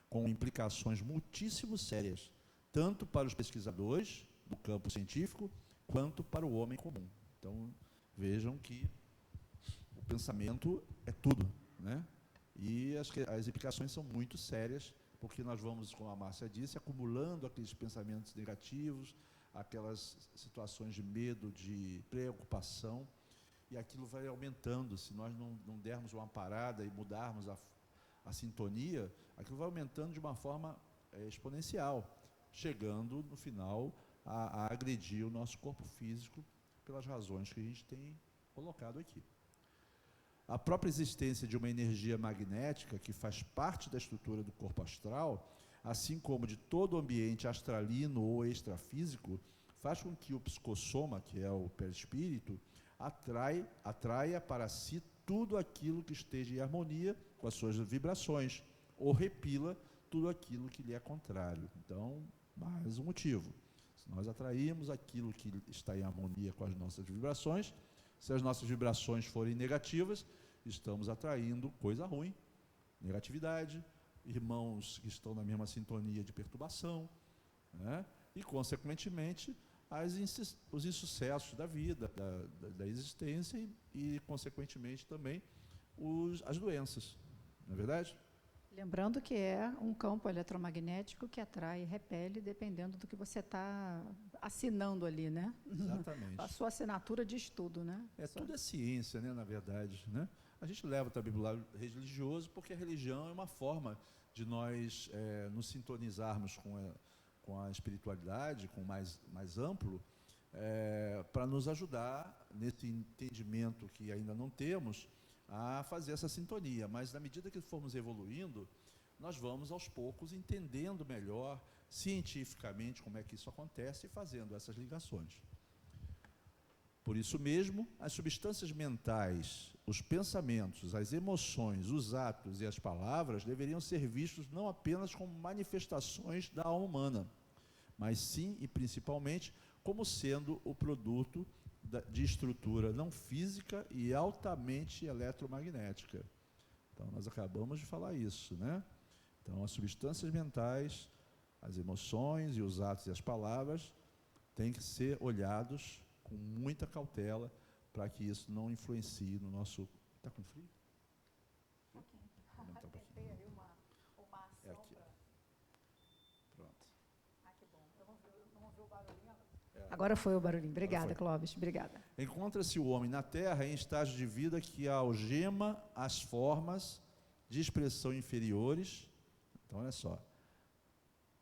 com implicações muitíssimo sérias, tanto para os pesquisadores do campo científico, quanto para o homem comum. Então, vejam que o pensamento é tudo, né? E as implicações são muito sérias, porque nós vamos, como a Márcia disse, acumulando aqueles pensamentos negativos, aquelas situações de medo, de preocupação, e aquilo vai aumentando. Se nós não dermos uma parada e mudarmos a sintonia, aquilo vai aumentando de uma forma exponencial, chegando, no final, a agredir o nosso corpo físico pelas razões que a gente tem colocado aqui. A própria existência de uma energia magnética que faz parte da estrutura do corpo astral, assim como de todo o ambiente astralino ou extrafísico, faz com que o psicossoma, que é o perispírito, atraia para si tudo aquilo que esteja em harmonia com as suas vibrações, ou repila tudo aquilo que lhe é contrário. Então, mais um motivo. Se nós atraímos aquilo que está em harmonia com as nossas vibrações, se as nossas vibrações forem negativas, estamos atraindo coisa ruim, negatividade, irmãos que estão na mesma sintonia de perturbação, né? E, consequentemente, os insucessos da vida, da existência e, consequentemente, também as doenças. Não é verdade? Lembrando que é um campo eletromagnético que atrai e repele, dependendo do que você está assinando ali, né? Exatamente. A sua assinatura diz tudo, né? Tudo é ciência, né, na verdade, né? A gente leva também para o lado religioso, porque a religião é uma forma de nós nos sintonizarmos com a espiritualidade, com mais amplo, para nos ajudar nesse entendimento que ainda não temos, a fazer essa sintonia. Mas, na medida que formos evoluindo, nós vamos, aos poucos, entendendo melhor, cientificamente, como é que isso acontece e fazendo essas ligações. Por isso mesmo, as substâncias mentais, os pensamentos, as emoções, os atos e as palavras deveriam ser vistos não apenas como manifestações da alma humana, mas sim e principalmente como sendo o produto de estrutura não física e altamente eletromagnética. Então, nós acabamos de falar isso, né? Então, as substâncias mentais, as emoções e os atos e as palavras têm que ser olhados com muita cautela para que isso não influencie no nosso... Está com frio? Aumentar um pouquinho. É aqui. Pronto. Agora foi o barulhinho. Obrigada, Clóvis. Obrigada. Encontra-se o homem na Terra em estágio de vida que algema as formas de expressão inferiores. Então, olha só.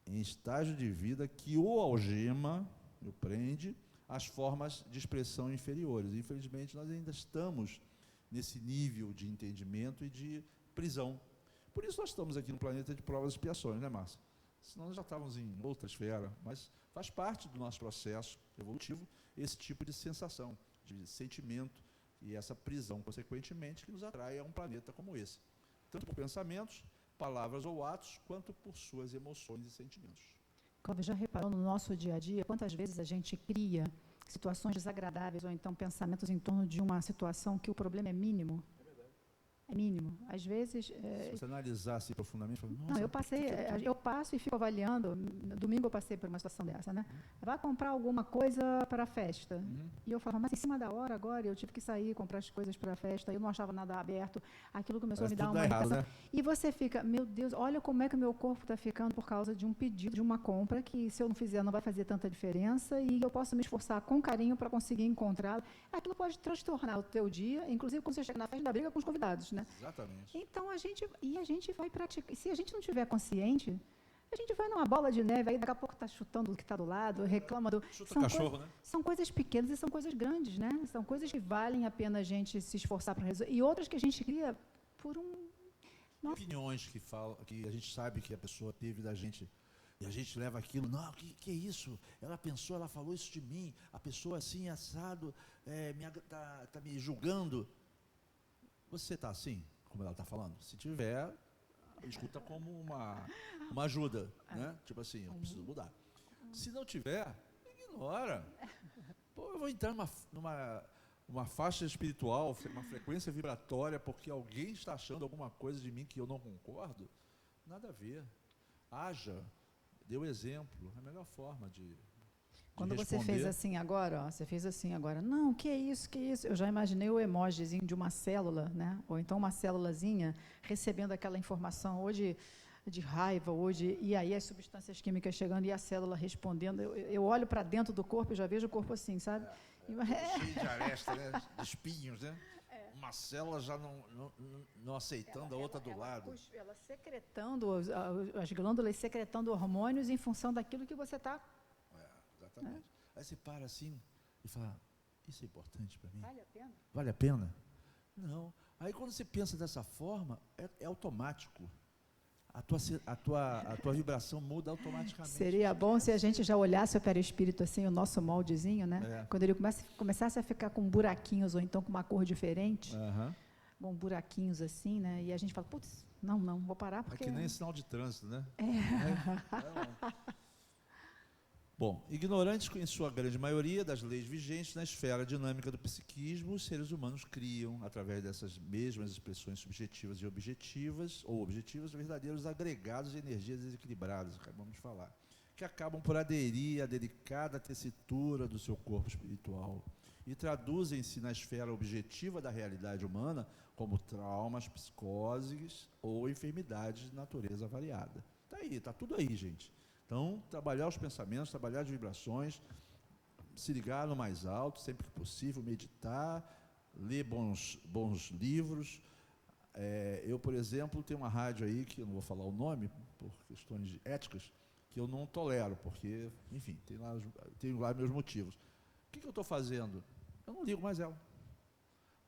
Em estágio de vida que o algema, o prende, as formas de expressão inferiores. Infelizmente, nós ainda estamos nesse nível de entendimento e de prisão. Por isso nós estamos aqui no planeta de provas e expiações, né, Márcia? Senão nós já estávamos em outra esfera, mas faz parte do nosso processo evolutivo esse tipo de sensação, de sentimento e essa prisão, consequentemente, que nos atrai a um planeta como esse. Tanto por pensamentos, palavras ou atos, quanto por suas emoções e sentimentos. Clóvis, já reparou no nosso dia a dia quantas vezes a gente cria situações desagradáveis ou então pensamentos em torno de uma situação que o problema é mínimo? É mínimo. Às vezes... Se você analisar assim profundamente, fala, não, eu passo e fico avaliando. Domingo eu passei por uma situação dessa, né? Vai comprar alguma coisa para a festa. E eu falava, mas em cima da hora agora, eu tive que sair, comprar as coisas para a festa, eu não achava nada aberto, aquilo começou a me dar uma irritação. Né? E você fica, meu Deus, olha como é que o meu corpo está ficando por causa de um pedido, de uma compra, que se eu não fizer não vai fazer tanta diferença, e eu posso me esforçar com carinho para conseguir encontrá-lo. Aquilo pode transtornar o teu dia, inclusive quando você chega na festa da briga com os convidados, né? Exatamente. Então, a gente vai praticar. Se a gente não estiver consciente, a gente vai numa bola de neve, aí daqui a pouco está chutando o que está do lado, reclama do... Chuta o cachorro, né? São coisas pequenas e são coisas grandes, né? São coisas que valem a pena a gente se esforçar para resolver. E outras que a gente cria por um... Nossa. Opiniões que a gente sabe que a pessoa teve da gente, e a gente leva aquilo, não, que é isso? Ela pensou, ela falou isso de mim, a pessoa assim, assado, tá me julgando. Você está assim, como ela está falando? Se tiver, escuta como uma ajuda, né? Tipo assim, eu preciso mudar. Se não tiver, ignora. Pô, eu vou entrar numa faixa espiritual, uma frequência vibratória, porque alguém está achando alguma coisa de mim que eu não concordo? Nada a ver. Haja, dê o exemplo, é a melhor forma de Quando responder. Você fez assim agora, ó, você fez assim agora, não, que é isso, que é isso? Eu já imaginei o emojizinho de uma célula, né? Ou então uma célulazinha recebendo aquela informação, hoje de raiva, hoje, e aí as substâncias químicas chegando e a célula respondendo. Eu olho para dentro do corpo e já vejo o corpo assim, sabe? Cheio de aresta, né? De espinhos, né? Uma célula já não aceitando a outra do lado. Ela secretando, as glândulas secretando hormônios em função daquilo que você está... Exatamente. Aí você para assim e fala, isso é importante para mim? Vale a pena? Vale a pena? Não. Aí quando você pensa dessa forma, é automático. A tua vibração muda automaticamente. Seria bom se a gente já olhasse o perispírito assim, o nosso moldezinho, né? Quando ele começasse a ficar com buraquinhos ou então com uma cor diferente, com buraquinhos assim, né? E a gente fala, putz, não, vou parar porque... É que nem sinal de trânsito, né? Bom, ignorantes em sua grande maioria das leis vigentes na esfera dinâmica do psiquismo, os seres humanos criam, através dessas mesmas expressões subjetivas e objetivas, verdadeiros agregados de energias desequilibradas, acabamos de falar, que acabam por aderir à delicada tessitura do seu corpo espiritual e traduzem-se na esfera objetiva da realidade humana como traumas, psicoses ou enfermidades de natureza variada. Está tudo aí, gente. Então, trabalhar os pensamentos, trabalhar as vibrações, se ligar no mais alto, sempre que possível, meditar, ler bons livros. Eu, por exemplo, tenho uma rádio aí, que eu não vou falar o nome, por questões éticas, que eu não tolero, porque, enfim, tenho lá meus motivos. O que eu estou fazendo? Eu não ligo mais ela.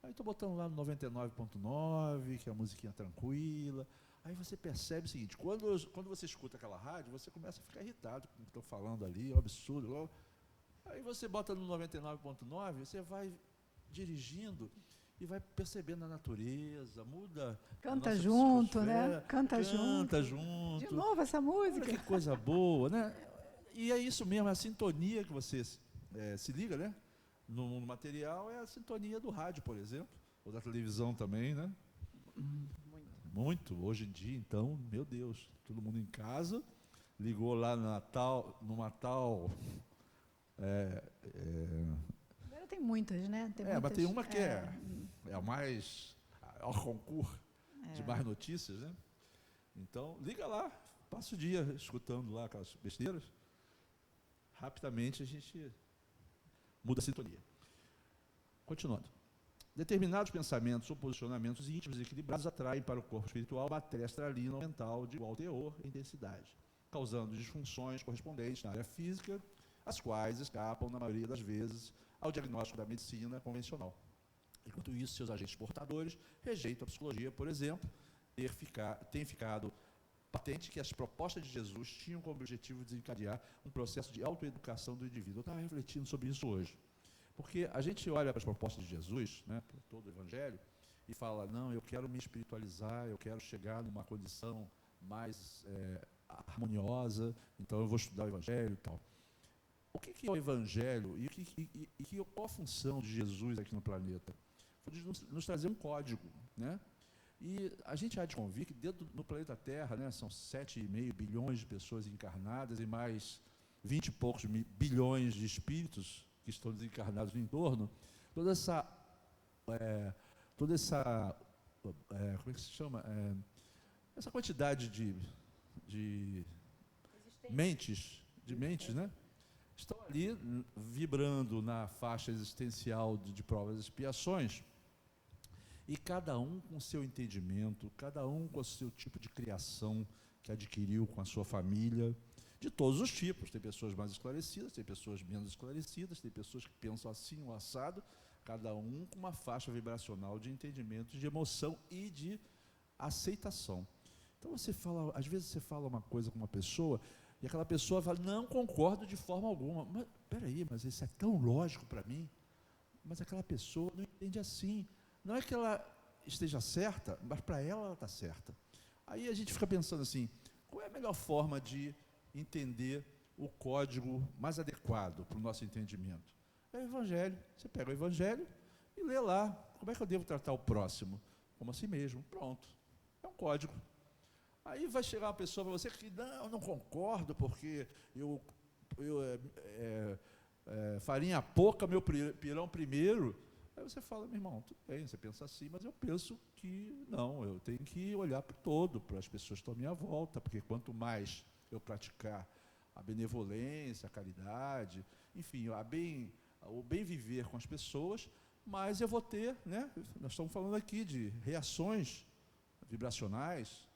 Aí estou botando lá no 99.9, que é a musiquinha tranquila. Aí você percebe o seguinte, quando você escuta aquela rádio, você começa a ficar irritado com o que estou falando ali, é um absurdo. Aí você bota no 99.9, você vai dirigindo e vai percebendo a natureza, muda. Canta junto, né? Canta junto. De novo essa música. Olha que coisa boa, né? E é isso mesmo, é a sintonia que você se liga, né? No material é a sintonia do rádio, por exemplo, ou da televisão também, né? muito. Hoje em dia, então, meu Deus, todo mundo em casa, ligou lá numa tal. Agora tem muitas, né? Mas tem uma que é a mais. Ao concurso de mais notícias, né? Então, liga lá, passa o dia escutando lá aquelas besteiras. Rapidamente a gente muda a sintonia. Continuando. Determinados pensamentos ou posicionamentos íntimos e equilibrados atraem para o corpo espiritual uma astralina mental de igual teor e intensidade, causando disfunções correspondentes na área física, as quais escapam, na maioria das vezes, ao diagnóstico da medicina convencional. Enquanto isso, seus agentes portadores rejeitam a psicologia, por exemplo, tem ficado patente que as propostas de Jesus tinham como objetivo desencadear um processo de autoeducação do indivíduo. Eu estava refletindo sobre isso hoje. Porque a gente olha para as propostas de Jesus, né, para todo o Evangelho, e fala, não, eu quero me espiritualizar, eu quero chegar numa condição mais harmoniosa, então eu vou estudar o Evangelho e tal. O que é o Evangelho e qual a função de Jesus aqui no planeta? Foi de nos trazer um código, né? E a gente há de convir que dentro no planeta Terra, né, são 7,5 bilhões de pessoas encarnadas e mais 20 e poucos bilhões de espíritos que estão desencarnados no entorno, toda essa como é que se chama? Essa quantidade de mentes, né? Estão ali vibrando na faixa existencial de provas e expiações, e cada um com o seu entendimento, cada um com o seu tipo de criação que adquiriu com a sua família, de todos os tipos. Tem pessoas mais esclarecidas, tem pessoas menos esclarecidas, tem pessoas que pensam assim, o assado, cada um com uma faixa vibracional de entendimento, de emoção e de aceitação. Então às vezes você fala uma coisa com uma pessoa, e aquela pessoa fala, não concordo de forma alguma. Mas, peraí, mas isso é tão lógico para mim. Mas aquela pessoa não entende assim. Não é que ela esteja certa, mas para ela está certa. Aí a gente fica pensando assim, qual é a melhor forma de entender o código mais adequado para o nosso entendimento? É o Evangelho. Você pega o Evangelho e lê lá, como é que eu devo tratar o próximo? Como a si mesmo. Pronto. É um código. Aí vai chegar uma pessoa para você que, não, eu não concordo, porque farinha pouca, meu pirão primeiro. Aí você fala, meu irmão, tudo bem, você pensa assim, mas eu penso que não, eu tenho que olhar para o todo, para as pessoas que estão à minha volta, porque quanto mais eu praticar a benevolência, a caridade, enfim, o bem viver com as pessoas, mais eu vou ter, né? Nós estamos falando aqui de reações vibracionais,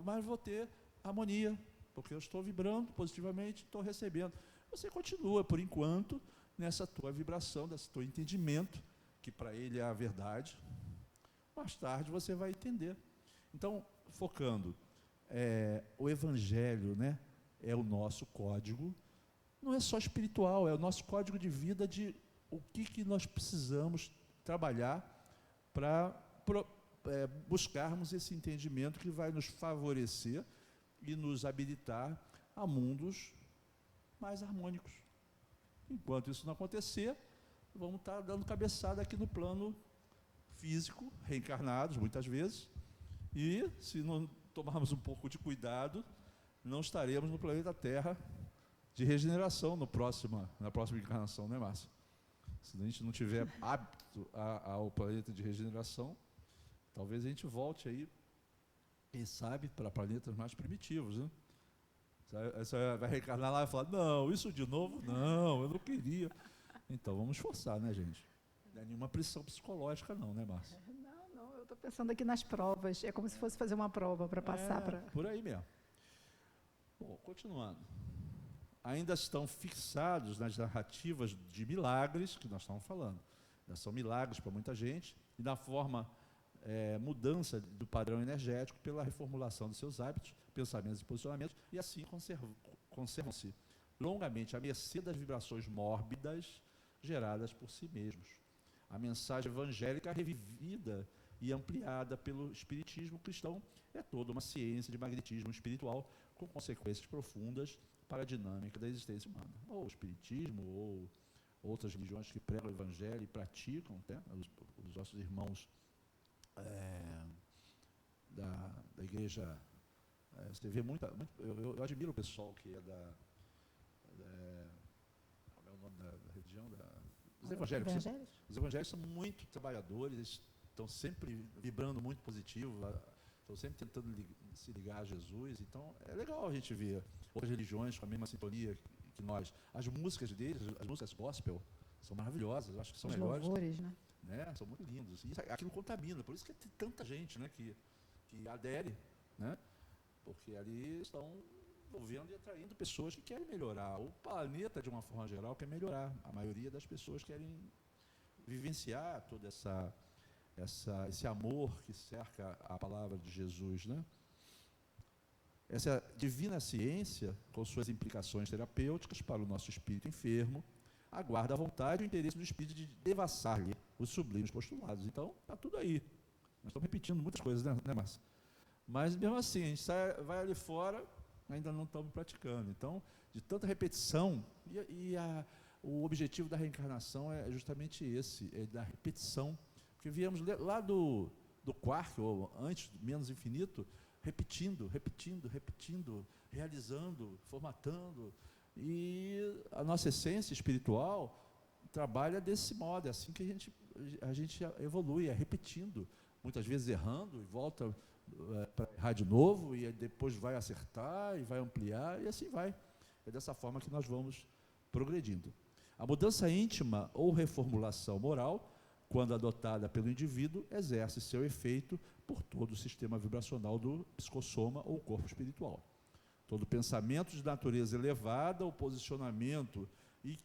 mas vou ter harmonia, porque eu estou vibrando positivamente, estou recebendo. Você continua, por enquanto, nessa tua vibração, nesse teu entendimento, que para ele é a verdade. Mais tarde você vai entender. Então, focando, o Evangelho, né, é o nosso código, não é só espiritual, é o nosso código de vida de o que nós precisamos trabalhar para buscarmos esse entendimento que vai nos favorecer e nos habilitar a mundos mais harmônicos. Enquanto isso não acontecer, vamos estar dando cabeçada aqui no plano físico, reencarnados muitas vezes, e se não tomarmos um pouco de cuidado, não estaremos no planeta Terra de regeneração na próxima encarnação, não é, Márcio? Se a gente não tiver hábito ao planeta de regeneração, talvez a gente volte aí, quem sabe, para planetas mais primitivos, né? Você vai reencarnar lá e falar, não, isso de novo, não, eu não queria. Então, vamos esforçar, né, gente? Não é nenhuma pressão psicológica não, né, Márcia? Não, eu estou pensando aqui nas provas, é como se fosse fazer uma prova para passar para... Por aí mesmo. Bom, continuando. Ainda estão fixados nas narrativas de milagres que nós estamos falando. Ainda são milagres para muita gente, e na forma mudança do padrão energético pela reformulação dos seus hábitos, pensamentos e posicionamentos, e assim conservam-se longamente à mercê das vibrações mórbidas geradas por si mesmos. A mensagem evangélica revivida e ampliada pelo espiritismo cristão é toda uma ciência de magnetismo espiritual com consequências profundas para a dinâmica da existência humana. Ou o espiritismo, ou outras religiões que pregam o evangelho e praticam, né, os nossos irmãos da igreja. Você vê eu admiro o pessoal que é como é o nome da religião? Os evangélicos. Os evangélicos são muito trabalhadores, eles estão sempre vibrando muito positivo, estão sempre tentando se ligar a Jesus. Então, é legal a gente ver outras religiões com a mesma sintonia que nós. As músicas deles, as músicas gospel, são maravilhosas, eu acho que são melhores. Os louvores, né? São muito lindos. E aquilo contamina, por isso que tem tanta gente, né, que adere, né? Porque ali estão envolvendo e atraindo pessoas que querem melhorar. O planeta, de uma forma geral, quer melhorar. A maioria das pessoas querem vivenciar todo esse amor que cerca a palavra de Jesus, né? Essa divina ciência, com suas implicações terapêuticas para o nosso espírito enfermo, aguarda a vontade e o interesse do espírito de devassar-lhe os sublimes postulados. Então, está tudo aí. Nós estamos repetindo muitas coisas, né, Márcia? Mas, mesmo assim, a gente vai ali fora, ainda não estamos praticando. Então, de tanta repetição, o objetivo da reencarnação é justamente esse, é da repetição. Porque viemos lá do quark, ou antes, menos infinito, repetindo, realizando, formatando. E a nossa essência espiritual trabalha desse modo, é assim que a gente evolui, é repetindo, muitas vezes errando, e volta para errar de novo, e depois vai acertar, e vai ampliar, e assim vai. É dessa forma que nós vamos progredindo. A mudança íntima ou reformulação moral, quando adotada pelo indivíduo, exerce seu efeito por todo o sistema vibracional do psicossoma ou corpo espiritual. Todo pensamento de natureza elevada, o posicionamento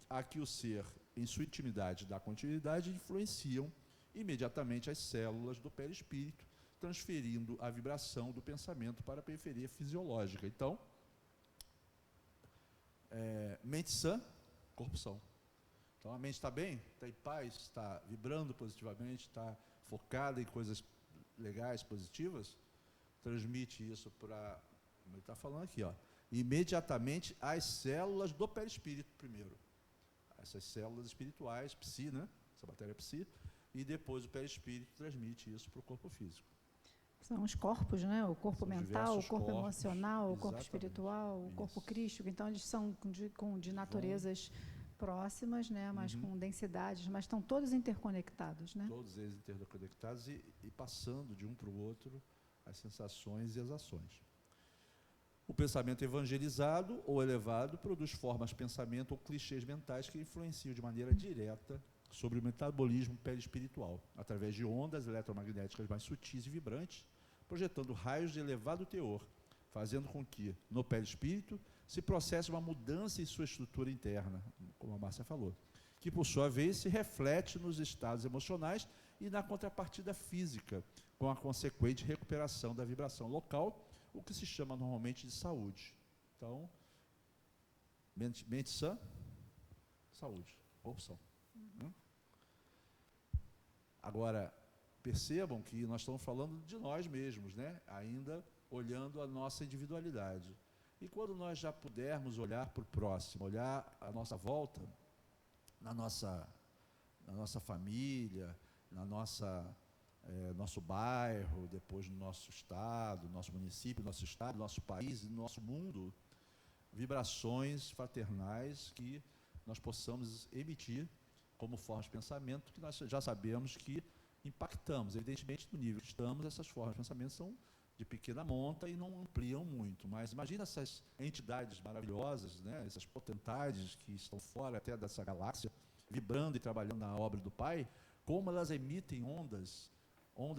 a que o ser, em sua intimidade, dá continuidade, influenciam imediatamente as células do perispírito, transferindo a vibração do pensamento para a periferia fisiológica. Então, mente sã, corpo são. Então, a mente está bem, está em paz, está vibrando positivamente, está focada em coisas legais, positivas, transmite isso para, como ele está falando aqui, imediatamente as células do perispírito primeiro. Essas células espirituais, psi, né? Essa matéria psi, e depois o perispírito transmite isso para o corpo físico. São os corpos, né? O corpo São mental, o corpo corpos, emocional, o corpo exatamente, espiritual, o corpo crístico. Então, eles são de naturezas próximas, né? Mas com densidades, mas estão todos interconectados, né? Todos eles interconectados e passando de um para o outro as sensações e as ações. O pensamento evangelizado ou elevado produz formas de pensamento ou clichês mentais que influenciam de maneira direta sobre o metabolismo perispiritual, através de ondas eletromagnéticas mais sutis e vibrantes, projetando raios de elevado teor, fazendo com que, no perispírito, se processe uma mudança em sua estrutura interna, como a Márcia falou, que, por sua vez, se reflete nos estados emocionais e na contrapartida física, com a consequente recuperação da vibração local, o que se chama normalmente de saúde. Então, mente sã, saúde, corpo são. Agora, percebam que nós estamos falando de nós mesmos, né? Ainda olhando a nossa individualidade. E quando nós já pudermos olhar para o próximo, olhar à nossa volta, na nossa família, nosso bairro, depois no nosso estado, nosso município, nosso país e no nosso mundo, vibrações fraternais que nós possamos emitir como formas de pensamento que nós já sabemos que impactamos. Evidentemente, no nível que estamos, essas formas de pensamento são de pequena monta e não ampliam muito. Mas imagina essas entidades maravilhosas, né, essas potentades que estão fora até dessa galáxia, vibrando e trabalhando na obra do Pai, como elas emitem ondas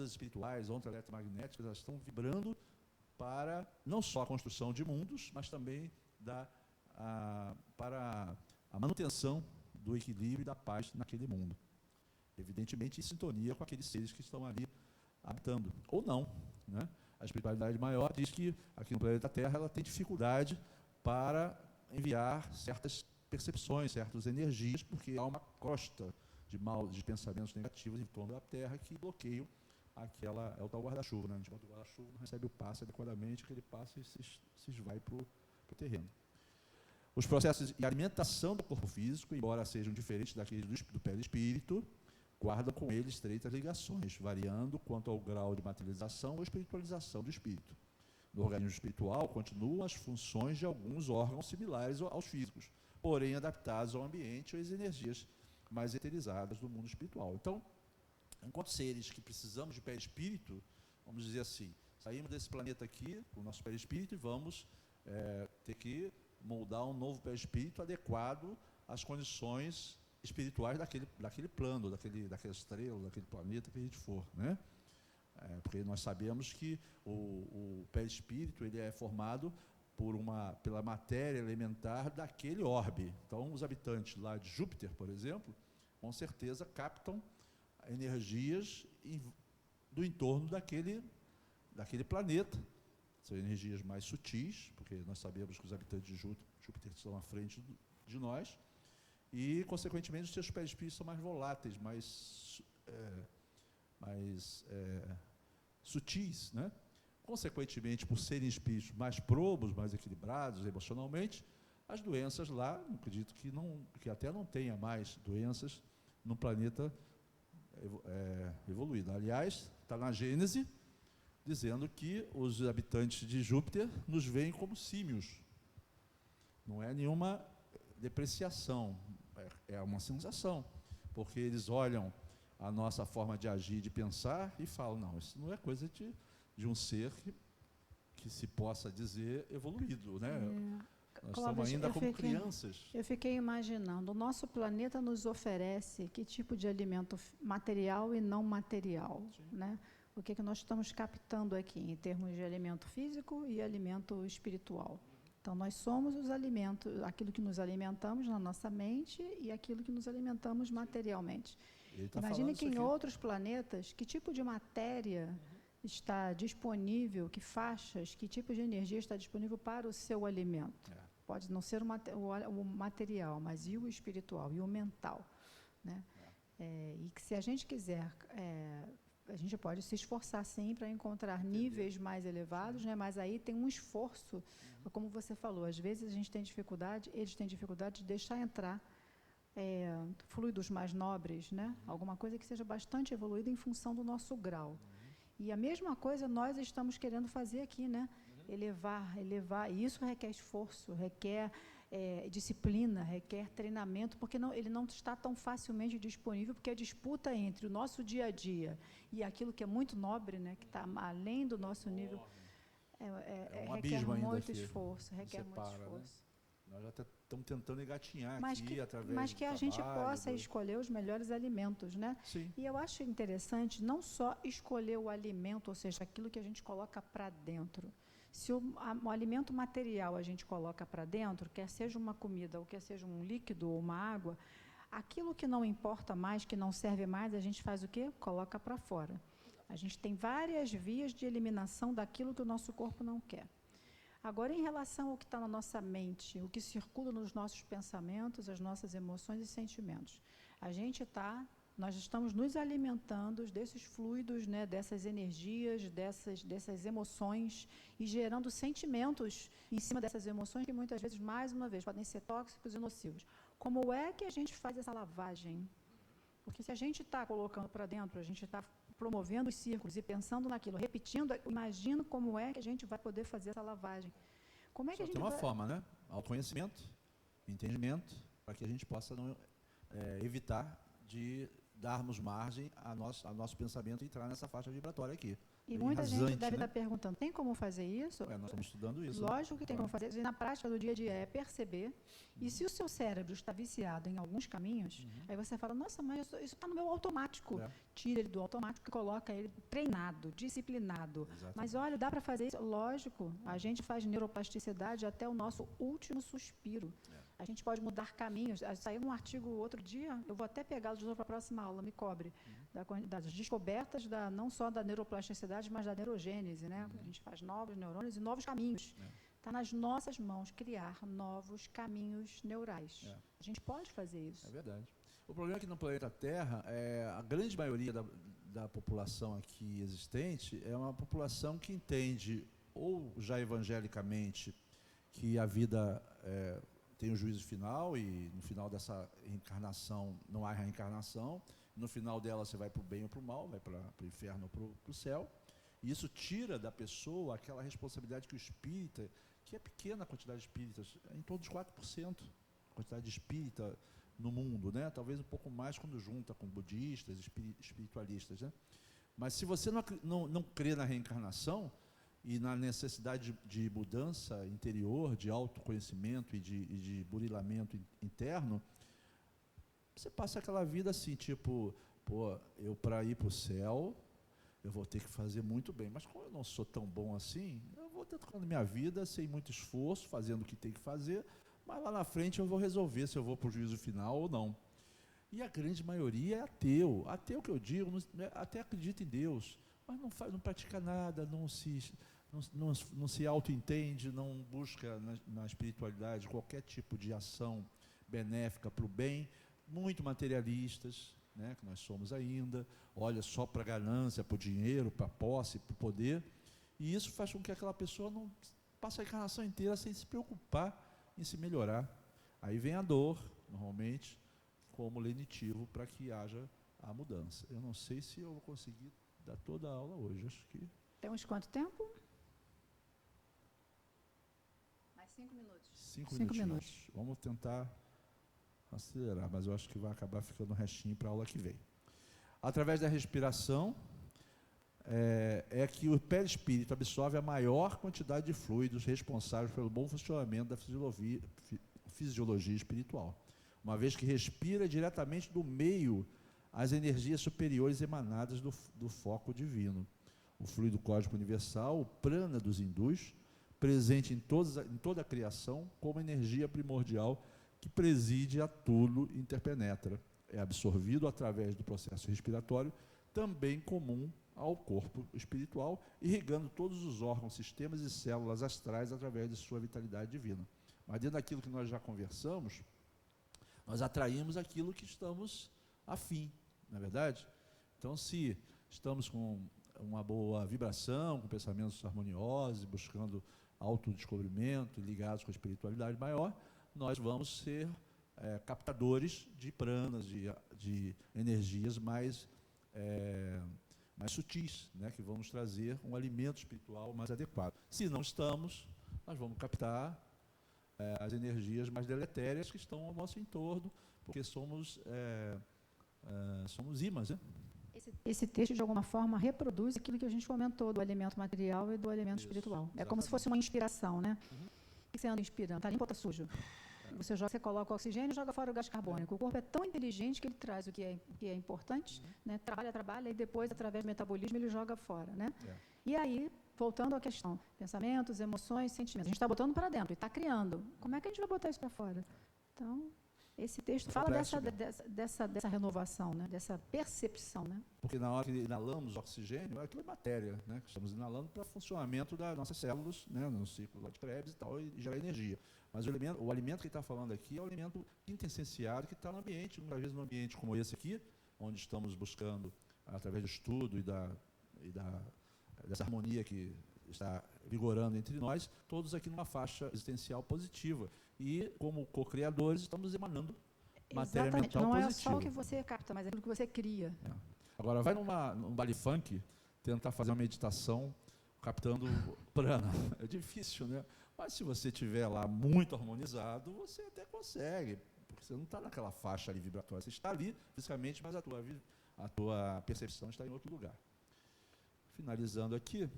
espirituais, ondas eletromagnéticas, elas estão vibrando para não só a construção de mundos, mas também para a manutenção do equilíbrio e da paz naquele mundo. Evidentemente, em sintonia com aqueles seres que estão ali habitando, ou não, né? A espiritualidade maior diz que aqui no planeta Terra ela tem dificuldade para enviar certas percepções, certas energias, porque há uma crosta de pensamentos negativos em torno da Terra que bloqueiam é o tal guarda-chuva, né? A gente bota o guarda-chuva, não recebe o passe adequadamente, aquele passe se esvai para o terreno. Os processos de alimentação do corpo físico, embora sejam diferentes daqueles do perispírito, guardam com ele estreitas ligações, variando quanto ao grau de materialização ou espiritualização do espírito. No organismo espiritual, continuam as funções de alguns órgãos similares aos físicos, porém adaptados ao ambiente ou às energias mais eterizadas do mundo espiritual. Então, enquanto seres que precisamos de perispírito, vamos dizer assim, saímos desse planeta aqui, com o nosso perispírito, e vamos ter que moldar um novo perispírito adequado às condições espirituais daquele plano, daquela estrela, daquele planeta que a gente for, né? Porque nós sabemos que o perispírito ele é formado pela matéria elementar daquele orbe. Então, os habitantes lá de Júpiter, por exemplo, com certeza captam energias do entorno daquele planeta. São energias mais sutis, porque nós sabemos que os habitantes de Júpiter estão à frente de nós, e, consequentemente, os seus perispíritos são mais voláteis, mais sutis, né? Consequentemente, por serem espíritos mais probos, mais equilibrados emocionalmente, as doenças lá, acredito que até não tenha mais doenças no planeta evoluído. Aliás, está na Gênese, dizendo que os habitantes de Júpiter nos veem como símios. Não é nenhuma depreciação, é uma sensação, porque eles olham a nossa forma de agir, de pensar, e falam, não, isso não é coisa de um ser que se possa dizer evoluído, né? Nós Clóvis, estamos ainda como crianças. Eu fiquei imaginando, o nosso planeta nos oferece que tipo de alimento material e não material, né? O que nós estamos captando aqui, em termos de alimento físico e alimento espiritual. Então, nós somos os alimentos, aquilo que nos alimentamos na nossa mente e aquilo que nos alimentamos materialmente. Imagine que em outros planetas, que tipo de matéria está disponível, que faixas, que tipo de energia está disponível para o seu alimento. Pode não ser o material, mas e o espiritual, e o mental, né? E que se a gente quiser, a gente pode se esforçar sim para encontrar níveis mais elevados, né? Mas aí tem um esforço, como você falou, às vezes a gente tem dificuldade, eles têm dificuldade de deixar entrar fluidos mais nobres, né? Alguma coisa que seja bastante evoluída em função do nosso grau. E a mesma coisa nós estamos querendo fazer aqui, né? Elevar, e isso requer esforço, requer disciplina, requer treinamento, porque ele não está tão facilmente disponível, porque a disputa entre o nosso dia a dia e aquilo que é muito nobre, né? Que está além do nosso nível, requer muito esforço, requer muito esforço. Nós já estamos tentando engatinhar aqui através do Mas que a gente possa escolher os melhores alimentos, né? Sim. E eu acho interessante não só escolher o alimento, ou seja, aquilo que a gente coloca para dentro. Se o alimento material a gente coloca para dentro, quer seja uma comida, ou quer seja um líquido ou uma água, aquilo que não importa mais, que não serve mais, a gente faz o quê? Coloca para fora. A gente tem várias vias de eliminação daquilo que o nosso corpo não quer. Agora, em relação ao que está na nossa mente, o que circula nos nossos pensamentos, as nossas emoções e sentimentos, nós estamos nos alimentando desses fluidos, né, dessas energias, dessas emoções, e gerando sentimentos em cima dessas emoções que muitas vezes, mais uma vez, podem ser tóxicos e nocivos. Como é que a gente faz essa lavagem? Porque se a gente está colocando para dentro, a gente está promovendo os círculos e pensando naquilo, repetindo, imagina como é que a gente vai poder fazer essa lavagem. Como é que a gente tem uma forma, né? Autoconhecimento, entendimento, para que a gente possa evitar de darmos margem a nosso pensamento entrar nessa faixa vibratória aqui. E muita gente deve estar perguntando, tem como fazer isso? Nós estamos estudando isso. Lógico que tem como fazer. E na prática do dia a dia é perceber. E se o seu cérebro está viciado em alguns caminhos, aí você fala, nossa, mas isso está no meu automático. Tira ele do automático e coloca ele treinado, disciplinado. Exatamente. Mas olha, dá para fazer isso? Lógico, a gente faz neuroplasticidade até o nosso último suspiro. A gente pode mudar caminhos. Saiu um artigo outro dia, eu vou até pegá-lo de novo para a próxima aula, me cobre, das descobertas não só da neuroplasticidade, mas da neurogênese, né? A gente faz novos neurônios e novos caminhos. Está nas nossas mãos criar novos caminhos neurais. A gente pode fazer isso. É verdade. O problema é que no planeta Terra, a grande maioria da população aqui existente é uma população que entende, ou já evangelicamente, que a vida tem o juízo final e no final dessa reencarnação não há reencarnação, no final dela você vai para o bem ou para o mal, vai para o inferno ou para o céu, e isso tira da pessoa aquela responsabilidade que o espírita, que é pequena a quantidade de espíritas, é em torno de 4%, a quantidade de espírita no mundo, né? Talvez um pouco mais quando junta com budistas, espiritualistas, né? Mas se você não crê na reencarnação e na necessidade de mudança interior, de autoconhecimento e de burilamento interno, você passa aquela vida assim, tipo, pô, eu para ir para o céu, eu vou ter que fazer muito bem, mas como eu não sou tão bom assim, eu vou tocando minha vida sem muito esforço, fazendo o que tem que fazer, mas lá na frente eu vou resolver se eu vou para o juízo final ou não. E a grande maioria é ateu. Ateu que eu digo, até acredita em Deus, mas não pratica nada, não se auto-entende, não busca na espiritualidade qualquer tipo de ação benéfica para o bem, muito materialistas, né, que nós somos ainda, olha só para a ganância, para o dinheiro, para a posse, para o poder, e isso faz com que aquela pessoa não passe a encarnação inteira sem se preocupar em se melhorar. Aí vem a dor, normalmente, como lenitivo para que haja a mudança. Eu não sei se eu vou conseguir dar toda a aula hoje, acho que... Temos quanto tempo? Mais 5 minutos. 5 minutos. Vamos tentar acelerar, mas eu acho que vai acabar ficando um restinho para a aula que vem. Através da respiração, é que o perispírito absorve a maior quantidade de fluidos responsáveis pelo bom funcionamento da fisiologia espiritual, uma vez que respira diretamente do meio as energias superiores emanadas do foco divino. O fluido cósmico universal, o prana dos hindus, presente em toda a criação, como energia primordial que preside a tudo e interpenetra. É absorvido através do processo respiratório, também comum ao corpo espiritual, irrigando todos os órgãos, sistemas e células astrais através de sua vitalidade divina. Mas dentro daquilo que nós já conversamos, nós atraímos aquilo que estamos afim, não é verdade? Então, se estamos com uma boa vibração, com pensamentos harmoniosos, buscando autodescobrimento, ligados com a espiritualidade maior, nós vamos ser captadores de pranas, de energias mais sutis, né, que vão nos trazer um alimento espiritual mais adequado. Se não estamos, nós vamos captar as energias mais deletérias que estão ao nosso entorno, porque somos ímãs, né? Esse texto, de alguma forma, reproduz aquilo que a gente comentou do alimento material e do alimento espiritual. Exatamente. É como se fosse uma inspiração, né? O que você anda inspirando? Está limpo ou está sujo? Você coloca o oxigênio e joga fora o gás carbônico. O corpo é tão inteligente que ele traz o que é importante, né? Trabalha, e depois, através do metabolismo, ele joga fora, né? E aí, voltando à questão, pensamentos, emoções, sentimentos. A gente está botando para dentro e está criando. Como é que a gente vai botar isso para fora? Então, esse texto fala dessa renovação, né? Dessa percepção, né? Porque na hora que inalamos oxigênio, aquilo é matéria, né? Estamos inalando para o funcionamento das nossas células, né? No ciclo de Krebs e tal, e gerar energia. Mas o alimento que está falando aqui é o alimento quintessenciado que está no ambiente, às vezes num ambiente como esse aqui, onde estamos buscando, através do estudo dessa harmonia que está vigorando entre nós, todos aqui numa faixa existencial positiva. E, como co-criadores, estamos emanando matéria mental positiva. Não é só o que você capta, mas é aquilo que você cria. Agora, vai num baile funk tentar fazer uma meditação captando prana. É difícil, né? Mas se você estiver lá muito harmonizado, você até consegue, porque você não está naquela faixa ali vibratória. Você está ali fisicamente, mas a tua percepção está em outro lugar. Finalizando aqui,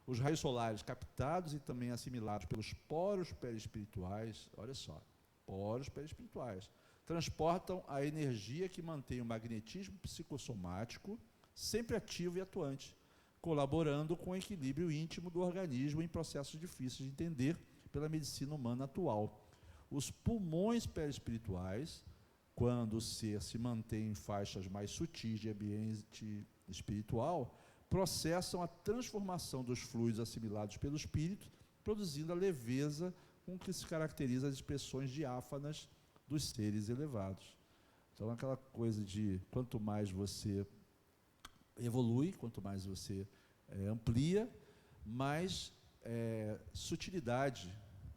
os raios solares captados e também assimilados pelos poros perispirituais, olha só, poros perispirituais, transportam a energia que mantém o magnetismo psicossomático sempre ativo e atuante, colaborando com o equilíbrio íntimo do organismo em processos difíceis de entender pela medicina humana atual. Os pulmões perispirituais, quando o ser se mantém em faixas mais sutis de ambiente espiritual, processam a transformação dos fluidos assimilados pelo espírito, produzindo a leveza com que se caracteriza as expressões diáfanas dos seres elevados. Então, aquela coisa de quanto mais você evolui, quanto mais você amplia, mais sutilidade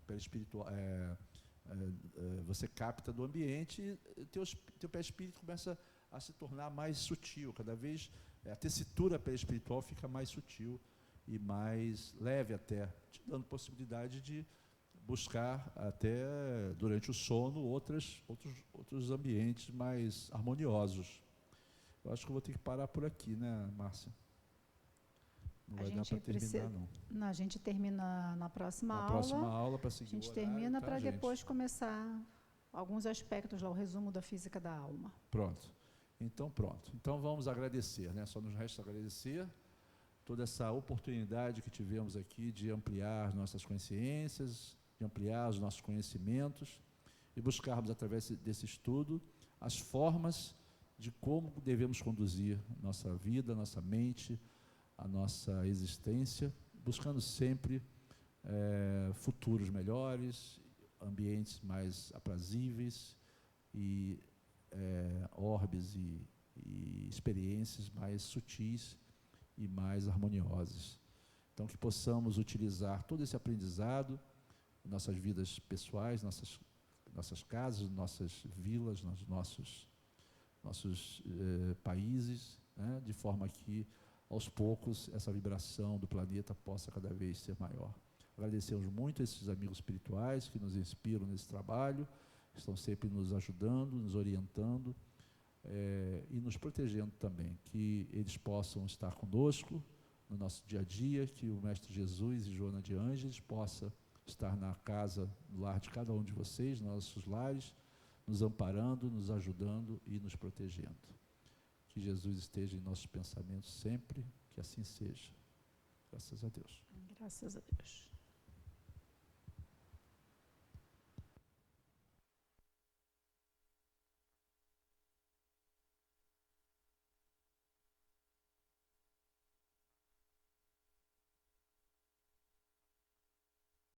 perispiritual você capta do ambiente, e teu perispírito começa a se tornar mais sutil, cada vez a tessitura perispiritual fica mais sutil e mais leve até, te dando possibilidade de buscar até durante o sono outros ambientes mais harmoniosos. Eu acho que eu vou ter que parar por aqui, né, Márcia? Não vai dar para terminar, não. Não, a gente termina na próxima aula. Na próxima aula, para seguir o horário. A gente termina tá, para gente? depois começar alguns aspectos lá, o resumo da física da alma. Pronto. Então vamos agradecer, né? Só nos resta agradecer toda essa oportunidade que tivemos aqui de ampliar as nossas consciências, de ampliar os nossos conhecimentos e buscarmos, através desse estudo, as formas de como devemos conduzir nossa vida, nossa mente, a nossa existência, buscando sempre futuros melhores, ambientes mais aprazíveis e orbes e experiências mais sutis e mais harmoniosas. Então, que possamos utilizar todo esse aprendizado em nossas vidas pessoais, nossas casas, nossas vilas, nos nossos países, né, de forma que, aos poucos, essa vibração do planeta possa cada vez ser maior. Agradecemos muito a esses amigos espirituais que nos inspiram nesse trabalho, estão sempre nos ajudando, nos orientando e nos protegendo também, que eles possam estar conosco no nosso dia a dia, que o Mestre Jesus e Joana de Ângeles possa estar na casa, no lar de cada um de vocês, nos nossos lares, nos amparando, nos ajudando e nos protegendo. Que Jesus esteja em nossos pensamentos sempre, que assim seja. Graças a Deus. Graças a Deus.